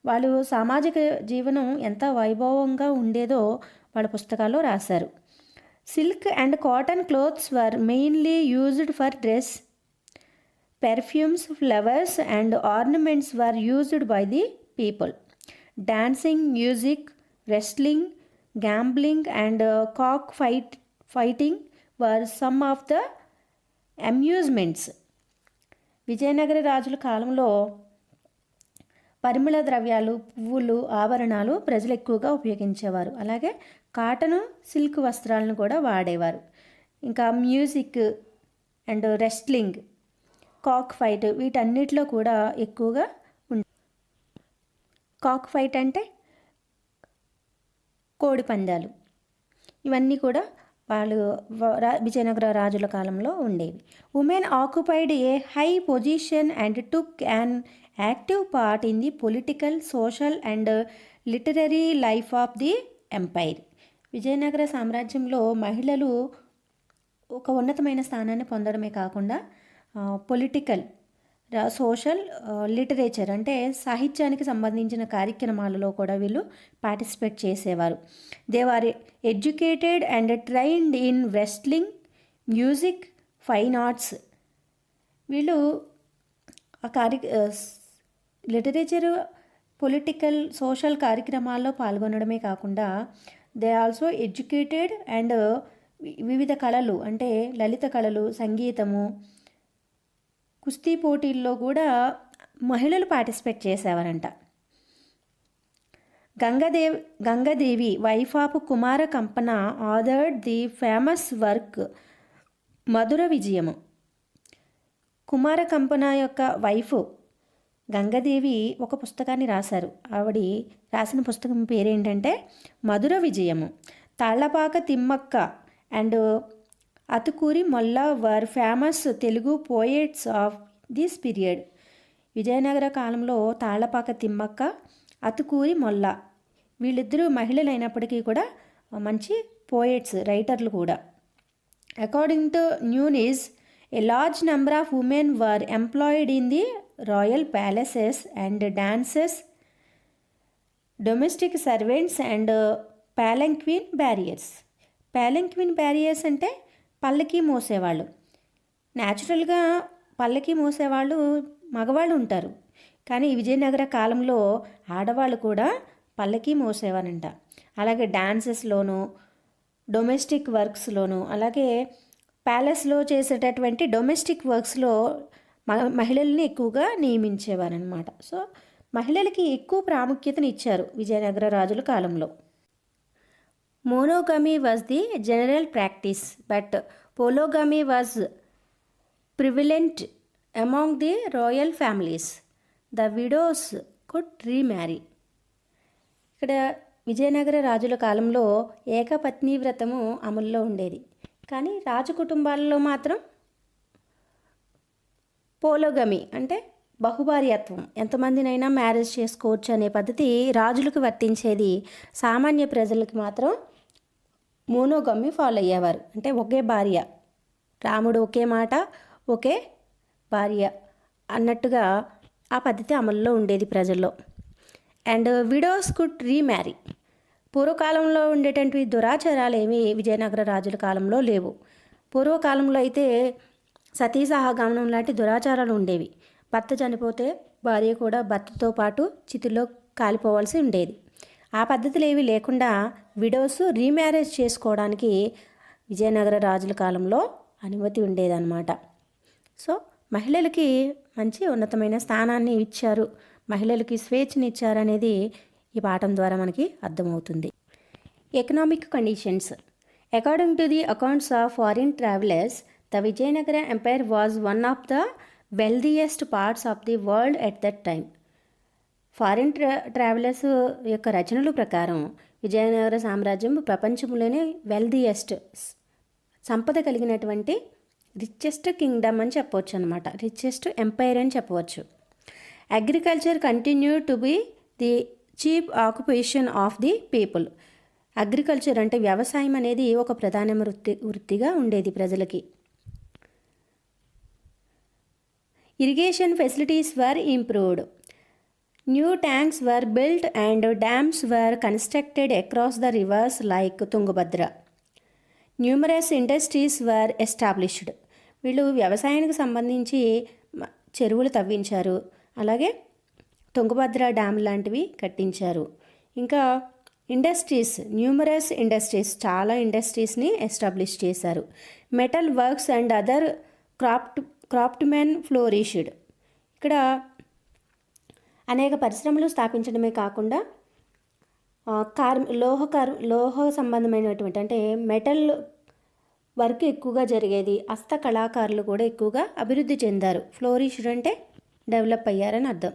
వాళ్ళు సామాజిక జీవనం ఎంత వైభవంగా ఉండేదో వాళ్ళ పుస్తకాల్లో రాశారు. Silk and cotton clothes were mainly used for dress. Perfumes, flowers and ornaments were used by the people. Dancing, music, wrestling, gambling and cockfighting were some of the amusements. Vijayanagara రాజుల కాలంలో పరిమళ ద్రవ్యాలు, పువ్వులు, ఆభరణాలు ప్రజలు ఎక్కువగా ఉపయోగించేవారు. అలాగే కాటను, సిల్క్ వస్త్రాలను కూడా వాడేవారు. ఇంకా music and wrestling, cock fight, వీటన్నిటిలో కూడా ఎక్కువగా కాక్ ఫైట్ అంటే కోడి పందాలు, ఇవన్నీ కూడా వాళ్ళు విజయనగర రాజుల కాలంలో ఉండేవి. Women occupied a high position and took an active part in the political, social and literary life of the empire. Vijayanagara సామ్రాజ్యంలో మహిళలు ఒక ఉన్నతమైన స్థానాన్ని పొందడమే కాకుండా పొలిటికల్, సోషల్, లిటరేచర్ అంటే సాహిత్యానికి సంబంధించిన కార్యక్రమాలలో కూడా వీళ్ళు పార్టిసిపేట్ చేసేవారు. They are educated and trained in wrestling, music, fine arts. వీళ్ళు లిటరేచర్, పొలిటికల్, సోషల్ కార్యక్రమాల్లో పాల్గొనడమే కాకుండా దే ఆల్సో ఎడ్యుకేటెడ్ అండ్ వివిధ కళలు అంటే లలిత కళలు, సంగీతము, కుస్తీ పోటీల్లో కూడా మహిళలు పార్టిసిపేట్ చేసేవారంట. Gangadevi wife of Kumara Kampana authored the famous work Madhura Vijayamu. Kumara కంపన యొక్క వైఫ్ గంగాదేవి ఒక పుస్తకాన్ని రాశారు. ఆవిడ రాసిన పుస్తకం పేరేంటంటే Madhura Vijayamu. Tallapaka Timmakka and Atukuri Molla were famous Telugu poets of this period. Vijayanagara కాలంలో తాళ్లపాక తిమ్మక్క, అతుకూరి మొల్ల వీళ్ళిద్దరూ మహిళలైనప్పటికీ కూడా మంచి పోయెట్స్, రైటర్లు కూడా. According to Nuniz, a large number of women were employed in the royal palaces and dances, domestic servants and palanquin bearers. Palanquin bearers అంటే పల్లకి మోసేవాళ్ళు. న్యాచురల్గా పల్లకి మోసేవాళ్ళు మగవాళ్ళు ఉంటారు, కానీ విజయనగర కాలంలో ఆడవాళ్ళు కూడా పల్లకి మోసేవారంట. అలాగే డాన్సెస్లోను, డొమెస్టిక్ వర్క్స్లోను, అలాగే ప్యాలెస్లో చేసేటటువంటి డొమెస్టిక్ వర్క్స్లో మహిళల్ని ఎక్కువగా నియమించేవారనమాట. సో మహిళలకి ఎక్కువ ప్రాముఖ్యతను ఇచ్చారు విజయనగర రాజుల కాలంలో. Monogamy was the general practice, but polygamy was prevalent among the royal families. The widows could remarry. ఇక్కడ విజయనగర రాజుల కాలంలో ఏకపత్ని వ్రతము అమల్లో ఉండేది. కానీ రాజు కుటుంబాలలో మాత్రం పోలోగమి అంటే బహుభార్యత్వం, ఎంతమందినైనా మ్యారేజ్ చేసుకోవచ్చు అనే పద్ధతి రాజులకు వర్తించేది. సామాన్య ప్రజలకు మాత్రం మోనోగమి ఫాలో అయ్యేవారు. అంటే ఒకే భార్య, రాముడు ఒకే మాట ఒకే భార్య అన్నట్టుగా ఆ పద్ధతి అమల్లో ఉండేది ప్రజల్లో. And widows could remarry. పూర్వకాలంలో ఉండేటువంటి దురాచారాలు ఏమీ విజయనగర రాజుల కాలంలో లేవు. పూర్వకాలంలో అయితే సతీ సహగమనం లాంటి దురాచారాలు ఉండేవి. భర్త చనిపోతే భార్య కూడా భర్తతో పాటు చితిలో కాలిపోవాల్సి ఉండేది. ఆ పద్ధతులు ఏవి లేకుండా విడోస్ రీమ్యారేజ్ చేసుకోవడానికి విజయనగర రాజుల కాలంలో అనుమతి ఉండేదన్నమాట. సో మహిళలకి మంచి ఉన్నతమైన స్థానాన్ని ఇచ్చారు, మహిళలకి స్వేచ్ఛనిచ్చారనేది ఈ పాఠం ద్వారా మనకి అర్థమవుతుంది. Economic conditions. According to the accounts of foreign travellers, the Vijayanagara empire was one of the wealthiest parts of the world at that time. Foreign travellers యొక్క రచనల ప్రకారం విజయనగర సామ్రాజ్యం ప్రపంచంలోనే వెల్దియెస్ట్, సంపద కలిగినటువంటి రిచెస్ట్ కింగ్డమ్ అని చెప్పవచ్చు అనమాట. రిచెస్ట్ ఎంపైర్ అని చెప్పవచ్చు. Agriculture continue to be the chief occupation of the people. Agriculture అంటే వ్యవసాయం అనేది ఒక ప్రధాన వృత్తిగా ఉండేది ప్రజలకి. Irrigation facilities were improved. New tanks were built and dams were constructed across the reverse like Tungabhadra. Numerous industries were established. వీళ్ళు వ్యవసాయానికి సంబంధించి చెరువులు తవ్వించారు, అలాగే తుంగభద్ర డ్యామ్ లాంటివి కట్టించారు. ఇంకా ఇండస్ట్రీస్, న్యూమరస్ ఇండస్ట్రీస్, చాలా ఇండస్ట్రీస్ని ఎస్టాబ్లిష్ చేశారు. Metal works and other craftsmen flourished. ఇక్కడ అనేక పరిశ్రమలు స్థాపించడమే కాకుండా లోహ సంబంధమైనటువంటి అంటే మెటల్ వర్క్ ఎక్కువగా జరిగేది. హస్త కళాకారులు కూడా ఎక్కువగా అభివృద్ధి చెందారు. ఫ్లోరిష్డ్ అంటే డెవలప్ అయ్యారని అర్థం.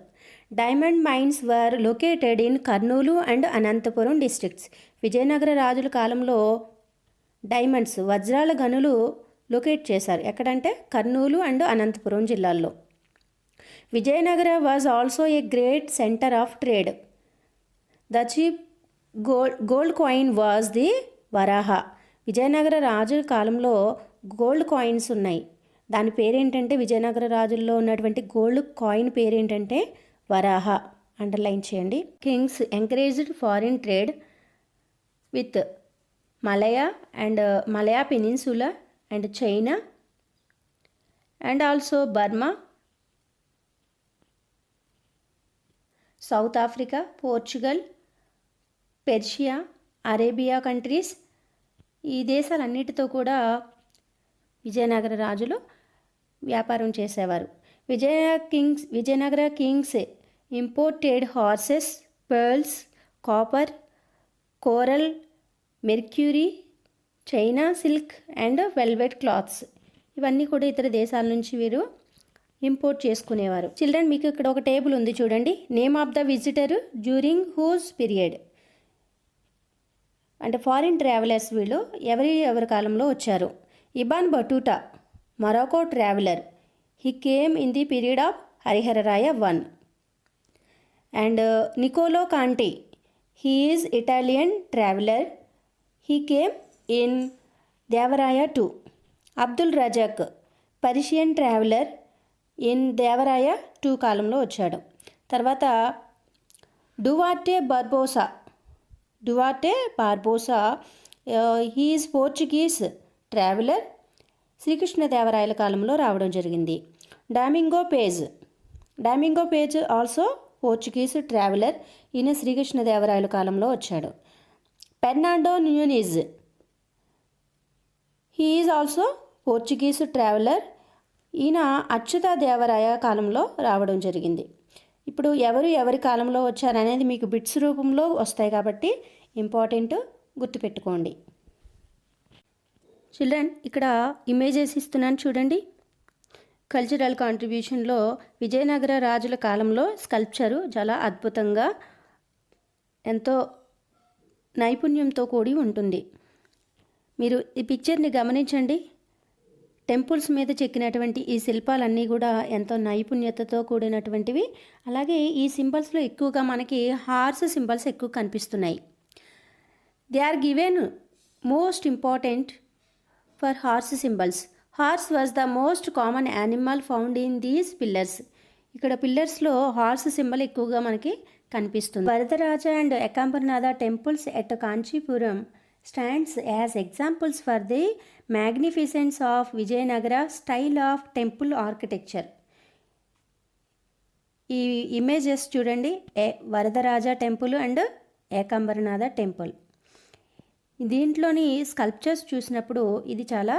Diamond mines were located in Kurnool and Anantapuram districts. Vijayanagara రాజుల కాలంలో డైమండ్స్, వజ్రాల గనులు లొకేట్ చేశారు. ఎక్కడంటే కర్నూలు అండ్ అనంతపురం జిల్లాల్లో. Vijayanagara was also a great centre of trade. The chief gold coin was the Varaha. Vijayanagara రాజుల కాలంలో గోల్డ్ కాయిన్స్ ఉన్నాయి. దాని పేరేంటంటే, విజయనగర రాజుల్లో ఉన్నటువంటి గోల్డ్ కాయిన్ పేరేంటంటే వరాహ. అండర్లైన్ చేయండి. Kings encouraged foreign trade with Malaya peninsula and China and also Burma, South Africa, Portugal, Persia, Arabia countries. ఈ దేశాలన్నిటితో కూడా విజయనగర రాజులు వ్యాపారం చేసేవారు. Vijayanagara kings imported horses, pearls, copper, coral, mercury, China silk and velvet cloths. ఇవన్నీ కూడా ఇతర దేశాల నుంచి వీరు ఇంపోర్ట్ చేసుకునేవారు. చిల్డ్రన్, మీకు ఇక్కడ ఒక టేబుల్ ఉంది చూడండి. Name of the visitor during whose period. అంటే ఫారిన్ ట్రావెలర్స్ వీళ్ళు ఎవరి కాలంలో వచ్చారు. Ibn Battuta, Morocco traveller. He came in the period of Harihararaya 1. And Nicolo Conti, he is Italian traveller. He came in Devaraya 2. Abdul Razak, Persian traveller, in Devaraya 2 కాలంలో వచ్చాడు. తర్వాత Duarte Barbosa, he is Portuguese traveller. శ్రీకృష్ణదేవరాయల కాలంలో రావడం జరిగింది. Domingo Paes also Portuguese traveller. ఈయన శ్రీకృష్ణదేవరాయల కాలంలో వచ్చాడు. Fernando న్యూనిజ్, he is also Portuguese traveller. ఈయన అచ్యుతదేవరాయ కాలంలో రావడం జరిగింది. ఇప్పుడు ఎవరి కాలంలో వచ్చారనేది మీకు బిట్స్ రూపంలో వస్తాయి కాబట్టి ఇంపార్టెంట్, గుర్తుపెట్టుకోండి. చిల్డ్రన్, ఇక్కడ ఇమేజెస్ ఇస్తున్నాను చూడండి. కల్చరల్ కాంట్రిబ్యూషన్లో విజయనగర రాజుల కాలంలో స్కల్ప్చరు చాలా అద్భుతంగా ఎంతో నైపుణ్యంతో కూడి ఉంటుంది. మీరు ఈ పిక్చర్ని గమనించండి. టెంపుల్స్ మీద చెక్కినటువంటి ఈ శిల్పాలన్నీ కూడా ఎంతో నైపుణ్యతతో కూడినటువంటివి. అలాగే ఈ సింబల్స్లో ఎక్కువగా మనకి హార్స్ సింబల్స్ ఎక్కువ కనిపిస్తున్నాయి. They are given most important for horse symbols. Horse was the most common animal found in these pillars. ఇక్కడ పిల్లర్స్లో హార్స్ సింబల్ ఎక్కువగా మనకి కనిపిస్తుంది. Varadaraja and Ekambaranatha temples at Kanchipuram stands as examples for the magnificence of Vijayanagara style of temple architecture. ఈ ఇమేజెస్ చూడండి, Varadaraja temple and Ekambaranatha temple. దీంట్లోని స్కల్ప్చర్స్ చూసినప్పుడు ఇది చాలా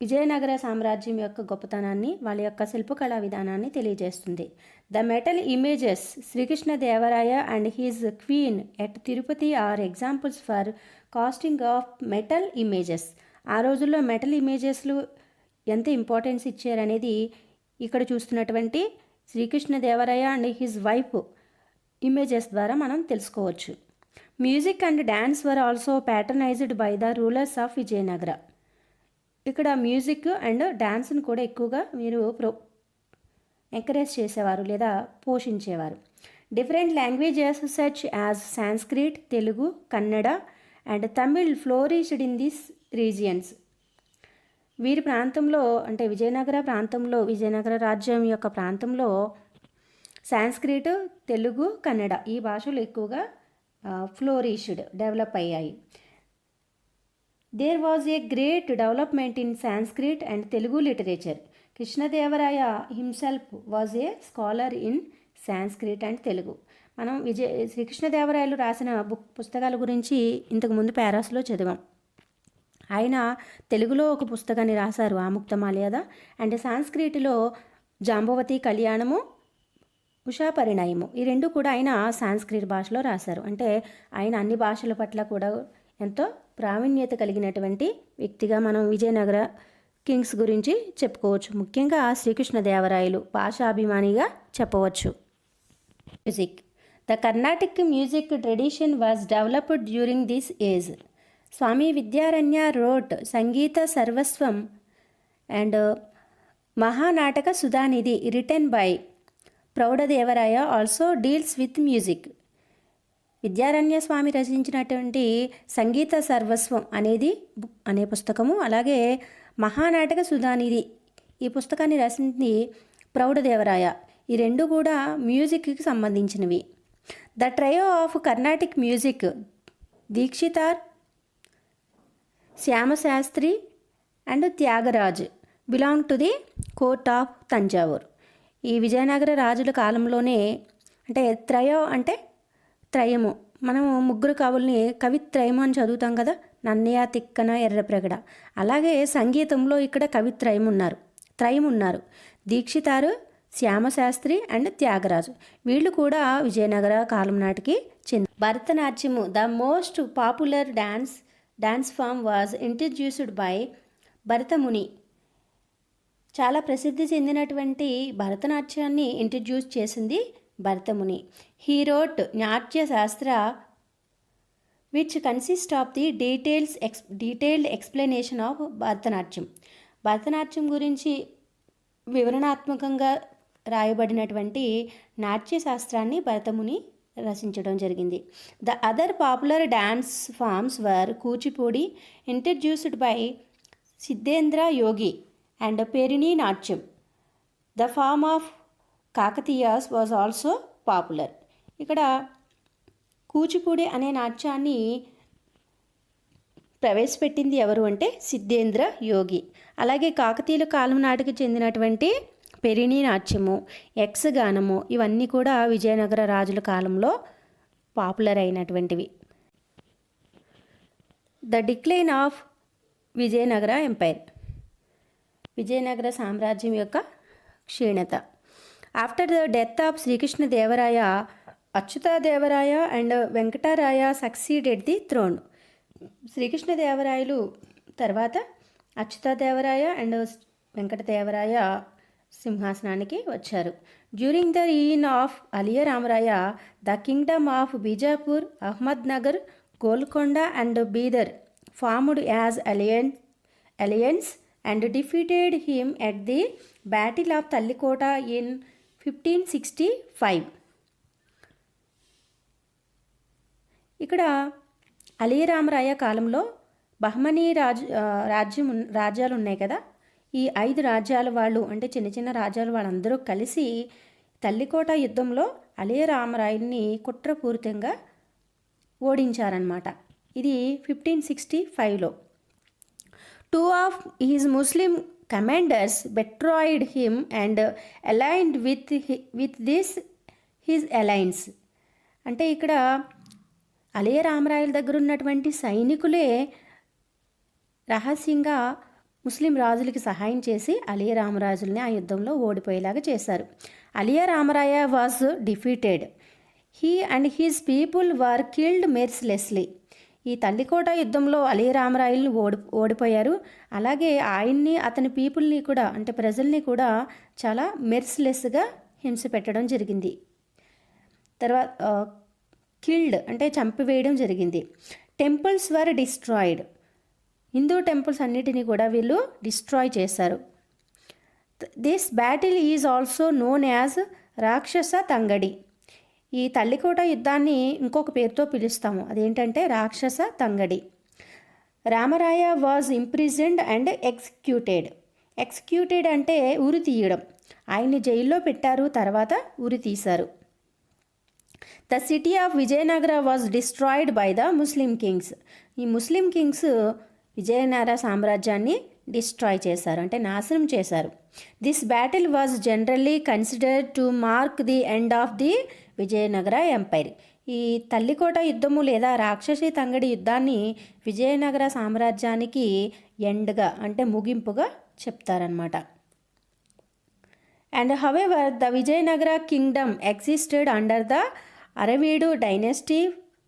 విజయనగర సామ్రాజ్యం యొక్క గొప్పతనాన్ని, వాళ్ళ యొక్క శిల్పకళా విధానాన్ని తెలియజేస్తుంది. The metal images Srikrishnadevaraya and his queen at Tirupati are examples for casting of metal images. ఆ రోజుల్లో మెటల్ ఇమేజెస్లు ఎంత ఇంపార్టెన్స్ ఇచ్చారనేది ఇక్కడ చూస్తున్నటువంటి Srikrishnadevaraya and his wife images ద్వారా మనం తెలుసుకోవచ్చు. Music and dance were also patronized by the rulers of Vijayanagara. ఇక్కడ మ్యూజిక్ అండ్ డ్యాన్స్ని కూడా ఎక్కువగా మీరు ఎంకరేజ్ చేసేవారు లేదా పోషించేవారు. Different languages such as Sanskrit, Telugu, Kannada and Tamil flourished in this regions. వీరి ప్రాంతంలో అంటే విజయనగర ప్రాంతంలో, విజయనగర రాజ్యం యొక్క ప్రాంతంలో సాంస్క్రిట్, తెలుగు, కన్నడ ఈ భాషలు ఎక్కువగా ఫ్లోరిష్డ్ డెవలప్ అయ్యాయి. There was a great development in Sanskrit and Telugu literature. Krishnadevaraya himself was a scholar in Sanskrit and Telugu. మనం శ్రీకృష్ణదేవరాయలు రాసిన పుస్తకాల గురించి ఇంతకుముందు పారాస్లో చదివాం. ఆయన తెలుగులో ఒక పుస్తకాన్ని రాశారు, ఆముక్తమాల్యద, అండ్ సాంస్క్రిట్లో జాంబవతి కళ్యాణము, ఉషా పరిణయము. ఈ రెండు కూడా ఆయన సాంస్క్రిట్ భాషలో రాశారు. అంటే ఆయన అన్ని భాషల పట్ల కూడా ఎంతో ప్రావీణ్యత కలిగినటువంటి వ్యక్తిగా మనం విజయనగర కింగ్స్ గురించి చెప్పుకోవచ్చు. ముఖ్యంగా శ్రీకృష్ణదేవరాయలు భాషాభిమానిగా చెప్పవచ్చు. Music. The Carnatic music tradition was developed during this age. Swami Vidyaranya wrote Sangita Sarvasvam and Mahanataka Sudhanidhi written by Praudhadevaraya also deals with music. Vidyaranya Swami రచించినటువంటి సంగీత సర్వస్వం అనే పుస్తకము, అలాగే మహానాటక సుధానిధి ఈ పుస్తకాన్ని రచించింది ప్రౌఢదేవరాయ. ఈ రెండు కూడా మ్యూజిక్కి సంబంధించినవి. The trio of Carnatic music Dikshitar, Syama Sastri and Tyagaraj belong to the court of Thanjavur. ఈ విజయనగర రాజుల కాలంలోనే, అంటే త్రయో అంటే త్రయము, మనము ముగ్గురు కవుల్ని కవిత్రయము అని చదువుతాం కదా, నన్నయ్య, తిక్కన, ఎర్రప్రగడ. అలాగే సంగీతంలో ఇక్కడ కవిత్రయం ఉన్నారు. దీక్షితారు, శ్యామశాస్త్రి అండ్ త్యాగరాజు వీళ్ళు కూడా విజయనగర కాలం నాటికి చెంది. Bharatanatyamu the most popular dance form was introduced by Bharatamuni. చాలా ప్రసిద్ధి చెందినటువంటి భరతనాట్యాన్ని ఇంట్రడ్యూస్ చేసింది Bharatamuni. He wrote Natyashastra which consist of the detailed explanation of Bharatanatyam. Bharatanatyam గురించి వివరణాత్మకంగా రాయబడినటువంటి నాట్యశాస్త్రాన్ని భరతముని రచించడం జరిగింది. The other popular dance forms were Kuchipudi introduced by Siddhendra Yogi and Perini Natyam. The form of Kakatiyas was also popular. ఇక్కడ కూచిపూడి అనే నాట్యాన్ని ప్రవేశపెట్టింది ఎవరు అంటే సిద్ధేంద్ర యోగి. అలాగే కాకతీయుల కాలం నాటికి చెందినటువంటి పెరిణి నాట్యము, యక్షగానము ఇవన్నీ కూడా విజయనగర రాజుల కాలంలో పాపులర్ అయినటువంటివి. The decline of Vijayanagara empire. Vijayanagara సామ్రాజ్యం యొక్క క్షీణత. After the death of Srikrishnadevaraya, Achyutadevaraya and Venkataraya succeeded the throne. Srikrishnadevarayalu తర్వాత అచ్యుతదేవరాయ అండ్ వెంకటదేవరాయ సింహాసనానికి వచ్చారు. During the reign of Aliya Ramaraya the kingdom of Bijapur, Ahmadnagar, Golconda and Bidar formed as alliance and defeated him at the battle of Talikota in 1565. ఇక్కడ అలియా రామరాయ కాలంలో బహ్మనీ రాజ్యాలు ఉన్నాయి కదా, ఈ 5 రాజ్యాల వాళ్ళు అంటే చిన్న చిన్న రాజ్యాలు వాళ్ళందరూ కలిసి తల్లికోట యుద్ధంలో అలియా రామరాయని కుట్రపూరితంగా ఓడించారనమాట. ఇది 1565లో. 2 of his Muslim commanders betrayed him and aligned with this his alliance. అంటే ఇక్కడ అలియా రామరాయల దగ్గర ఉన్నటువంటి సైనికులే రహస్యంగా ముస్లిం రాజులకి సహాయం చేసి అలియా రామరాజుల్ని ఆ యుద్ధంలో ఓడిపోయేలాగా చేశారు. Alia Ramaraya was defeated. He and his people were killed mercilessly. ఈ తల్లికోట యుద్ధంలో అలియా రామరాయల్ని ఓడిపోయారు. అలాగే ఆయన్ని అతని పీపుల్ని కూడా అంటే ప్రజల్ని కూడా చాలా మెర్సిలెస్గా హింస పెట్టడం జరిగింది. తర్వాత కిల్డ్ అంటే చంపివేయడం జరిగింది. టెంపుల్స్ వర్ డిస్ట్రాయిడ్. హిందూ టెంపుల్స్ అన్నిటినీ కూడా వీళ్ళు డిస్ట్రాయ్ చేశారు. This battle is also known as రాక్షస తంగడి. ఈ తల్లికోట యుద్ధాన్ని ఇంకొక పేరుతో పిలుస్తాము, అదేంటంటే Rakshasa Tangadi. Ramaraya was imprisoned and executed. Executed అంటే ఉరి తీయడం. ఆయన్ని జైల్లో పెట్టారు, తర్వాత ఉరి తీశారు. The city of Vijayanagara was destroyed by the Muslim kings. ఈ ముస్లిం కింగ్స్ విజయనగర సామ్రాజ్యాన్ని డిస్ట్రాయ్ చేశారు అంటే నాశనం చేశారు. This battle was generally considered to mark the end of the Vijayanagara empire. ఈ తల్లికోట యుద్ధము లేదా రాక్షసి తంగడి యుద్ధాన్ని విజయనగర సామ్రాజ్యానికి ఎండ్గా అంటే ముగింపుగా చెప్తారనమాట. And however the Vijayanagara Kingdom existed under the Aravidu dynasty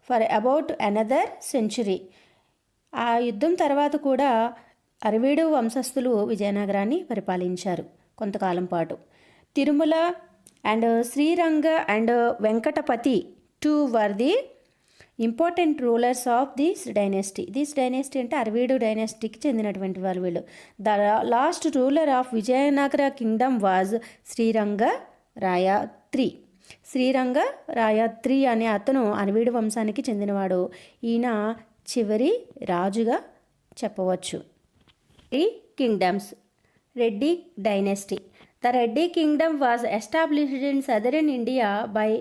for about another century. ఆ యుద్ధం తర్వాత కూడా అరవీడు వంశస్థులు విజయనగరాన్ని పరిపాలించారు కొంతకాలం పాటు. Tirumala and Sriranga and Venkatapati two were the important rulers of this dynasty. This dynasty అంటే అరవీడు డైనెస్టీకి చెందినటువంటి వాళ్ళు వీళ్ళు. The last ruler of Vijayanagara kingdom was Sriranga Rayatri. Sriranga Rayatri అనే అతను అరవీడు వంశానికి చెందినవాడు. ఈయన చివరి రాజుగా చెప్పవచ్చు. ఈ kingdoms Reddy dynasty. The Reddy Kingdom was established in southern India by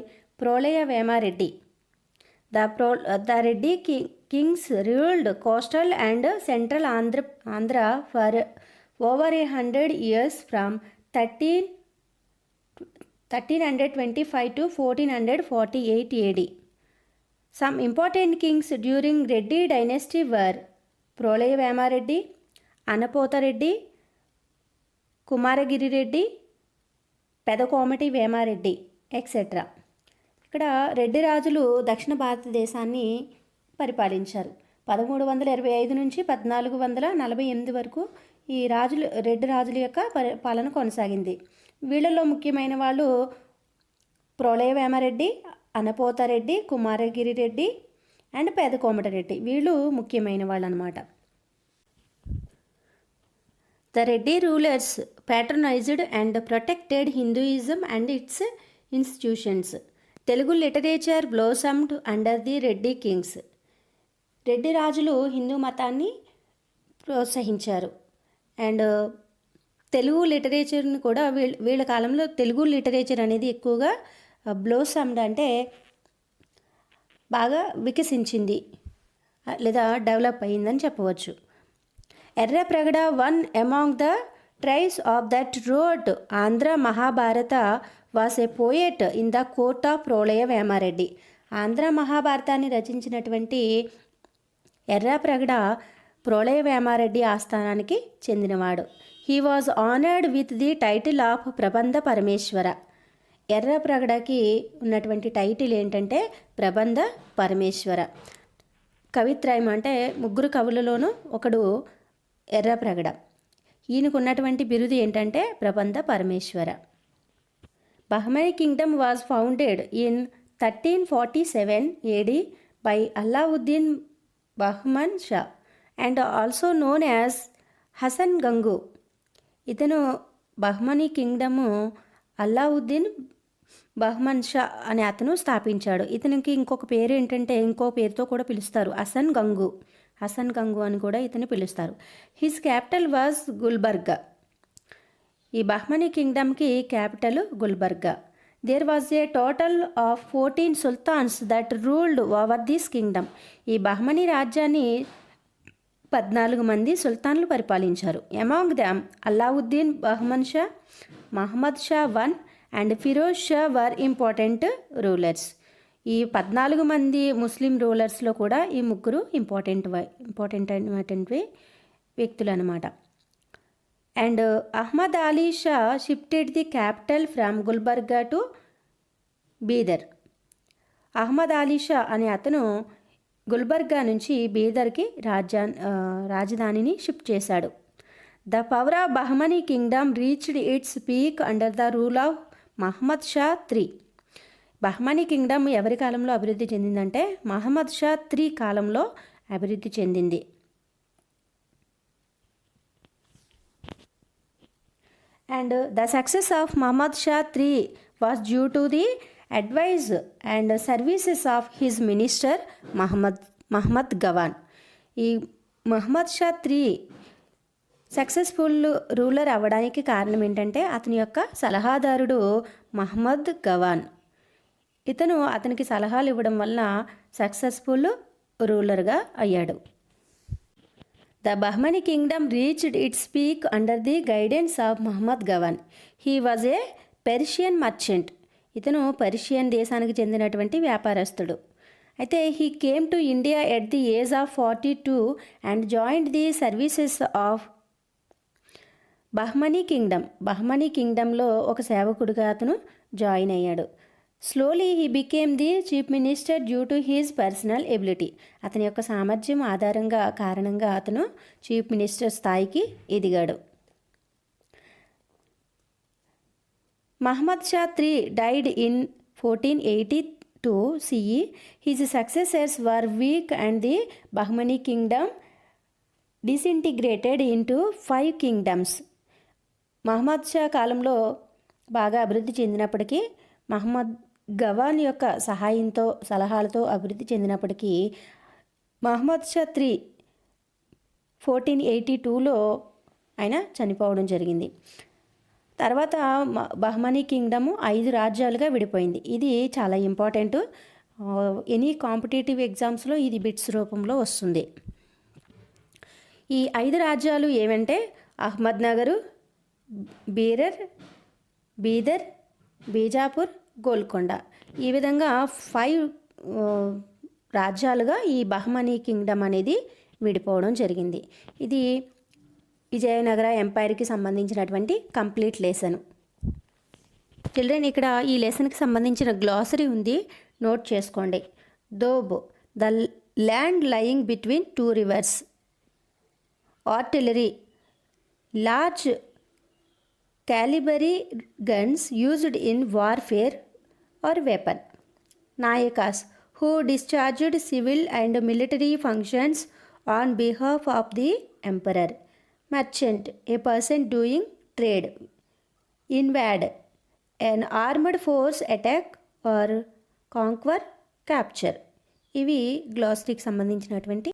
Prolaya Vemareddy. The Reddy Kings ruled coastal and central Andhra for over 100 years from 1325 to 1448 AD. Some important kings during Reddy dynasty were Prolaya Vemareddy, Anapotha Reddy, Kumaragiri Reddy, Pedakomati Vemareddy, etc. ఇక్కడ రెడ్డి రాజులు దక్షిణ భారతదేశాన్ని పరిపాలించారు. 1325 నుంచి 1448 వరకు ఈ రెడ్డి రాజుల యొక్క పాలన కొనసాగింది. వీళ్ళలో ముఖ్యమైన వాళ్ళు ప్రోలయ వేమారెడ్డి, అనపోత రెడ్డి, కుమారగిరి రెడ్డి అండ్ పెదకోమట రెడ్డి. వీళ్ళు ముఖ్యమైన వాళ్ళు అనమాట. The Reddy rulers patronized and protected Hinduism and its institutions. Telugu literature blossomed under the Reddy kings. Reddy రాజులు హిందూ మతాన్ని ప్రోత్సహించారు. అండ్ తెలుగు లిటరేచర్ని కూడా వీళ్ళ కాలంలో తెలుగు లిటరేచర్ అనేది ఎక్కువగా బ్లోసమ్డ్ అంటే బాగా వికసించింది లేదా డెవలప్ అయ్యిందని చెప్పవచ్చు. Errapragada one among the tribes of that road Andhra Mahabharata was a poet in the court of Prolaya Vemareddy. Andhra మహాభారతాన్ని రచించినటువంటి ఎర్రప్రగడ ప్రోలయ వేమారెడ్డి ఆస్థానానికి చెందినవాడు. He was honoured with the title of Prabandha Parameshwara. ఎర్రప్రగడకి ఉన్నటువంటి టైటిల్ ఏంటంటే ప్రబంధ పరమేశ్వర. కవిత్రయం అంటే ముగ్గురు కవులలోనూ ఒకడు ఎర్రప్రగడ. ఈయనకు ఉన్నటువంటి బిరుదు ఏంటంటే Prabandha Parameshwara. Bahmani kingdom was founded in 1347 AD by Alauddin Bahman Shah and also known as Hasan Gangu. ఇతను బహ్మనీ కింగ్డము అల్లావుద్దీన్ బహ్మన్ షా అనే అతను స్థాపించాడు. ఇతనికి ఇంకొక పేరు ఏంటంటే ఇంకో పేరుతో కూడా పిలుస్తారు, హసన్ గంగు అని కూడా ఇతను పిలుస్తారు. His capital was Gulbarga. ఈ బహ్మనీ కింగ్డమ్కి capital Gulbarga. There was a total of 14 sultans that ruled over this kingdom. ఈ బహ్మనీ రాజ్యాన్ని 14 మంది సుల్తాన్లు పరిపాలించారు. Among them Alauddin Bahman Shah, Muhammad Shah I and Firoz Shah were important rulers. ఈ 14 మంది ముస్లిం రూలర్స్లో కూడా ఈ ముగ్గురు ఇంపార్టెంట్ అయినటువంటి వ్యక్తులు అనమాట. And Ahmad Ali Shah shifted the capital from Gulbarga to Bidar. Ahmad Ali Shah అనే అతను గుల్బర్గా నుంచి బీదర్కి రాజధానిని షిఫ్ట్ చేశాడు. The power of Bahmani kingdom reached its peak under the rule of Muhammad Shah III. Bahmani kingdom ఎవరి కాలంలో అభివృద్ధి చెందిందంటే మహమ్మద్ షా III కాలంలో అభివృద్ధి చెందింది. And the success of Muhammad Shah III was due to the advice and services of his minister Muhammad Gawan. ఈ Muhammad Shah III successful ruler అవ్వడానికి కారణం ఏంటంటే అతని యొక్క సలహాదారుడు మహమ్మద్ గవాన్. ఇతను అతనికి సలహాలు ఇవ్వడం వల్ల సక్సెస్ఫుల్ రూలర్గా అయ్యాడు. The Bahmani kingdom reached its peak under the guidance of Muhammad Gawan. He was a Persian merchant. ఇతను పర్షియన్ దేశానికి చెందినటువంటి వ్యాపారస్తుడు. అయితే he came to India at the age of 42 and joined the services of Bahmani kingdom. Bahmani కింగ్డమ్లో ఒక సేవకుడిగా అతను జాయిన్ అయ్యాడు. Slowly he became the chief minister due to his personal ability. అతని యొక్క సామర్థ్యం కారణంగా అతను చీఫ్ మినిస్టర్ స్థాయికి ఎదిగాడు. Mohammed Shah III died in 1482 CE. His successors were weak and the Bahmani kingdom disintegrated into 5 kingdoms. Mohammed Shah కాలంలో బాగా అభివృద్ధి చెందినప్పటికీ మహమ్మద్ గవాన్ యొక్క సలహాలతో అభివృద్ధి చెందినప్పటికీ మహమ్మద్ షా III 1482లో ఆయన చనిపోవడం జరిగింది. తర్వాత బహ్మనీ కింగ్డము 5 రాజ్యాలుగా విడిపోయింది. ఇది చాలా ఇంపార్టెంట్. ఎనీ కాంపిటేటివ్ ఎగ్జామ్స్లో ఇది బిట్స్ రూపంలో వస్తుంది. ఈ 5 రాజ్యాలు ఏమంటే అహ్మద్నగరు, బీదర్, బీజాపూర్, గోల్కొండ. ఈ విధంగా 5 రాజ్యాలుగా ఈ బహ్మనీ కింగ్డమ్ అనేది విడిపోవడం జరిగింది. ఇది విజయనగర ఎంపైర్కి సంబంధించినటువంటి కంప్లీట్ లెసన్. చిల్డ్రన్, ఇక్కడ ఈ లెసన్కి సంబంధించిన గ్లాసరీ ఉంది, నోట్ చేసుకోండి. Doab, the land lying between 2 rivers. Artillery, large calibre guns used in warfare or weapon. Nayakas, who discharged civil and military functions on behalf of the emperor. Merchant, a person doing trade. Invade, an armed force attack or conquer, capture. ఇవి గ్లాసరీకి సంబంధించినటువంటి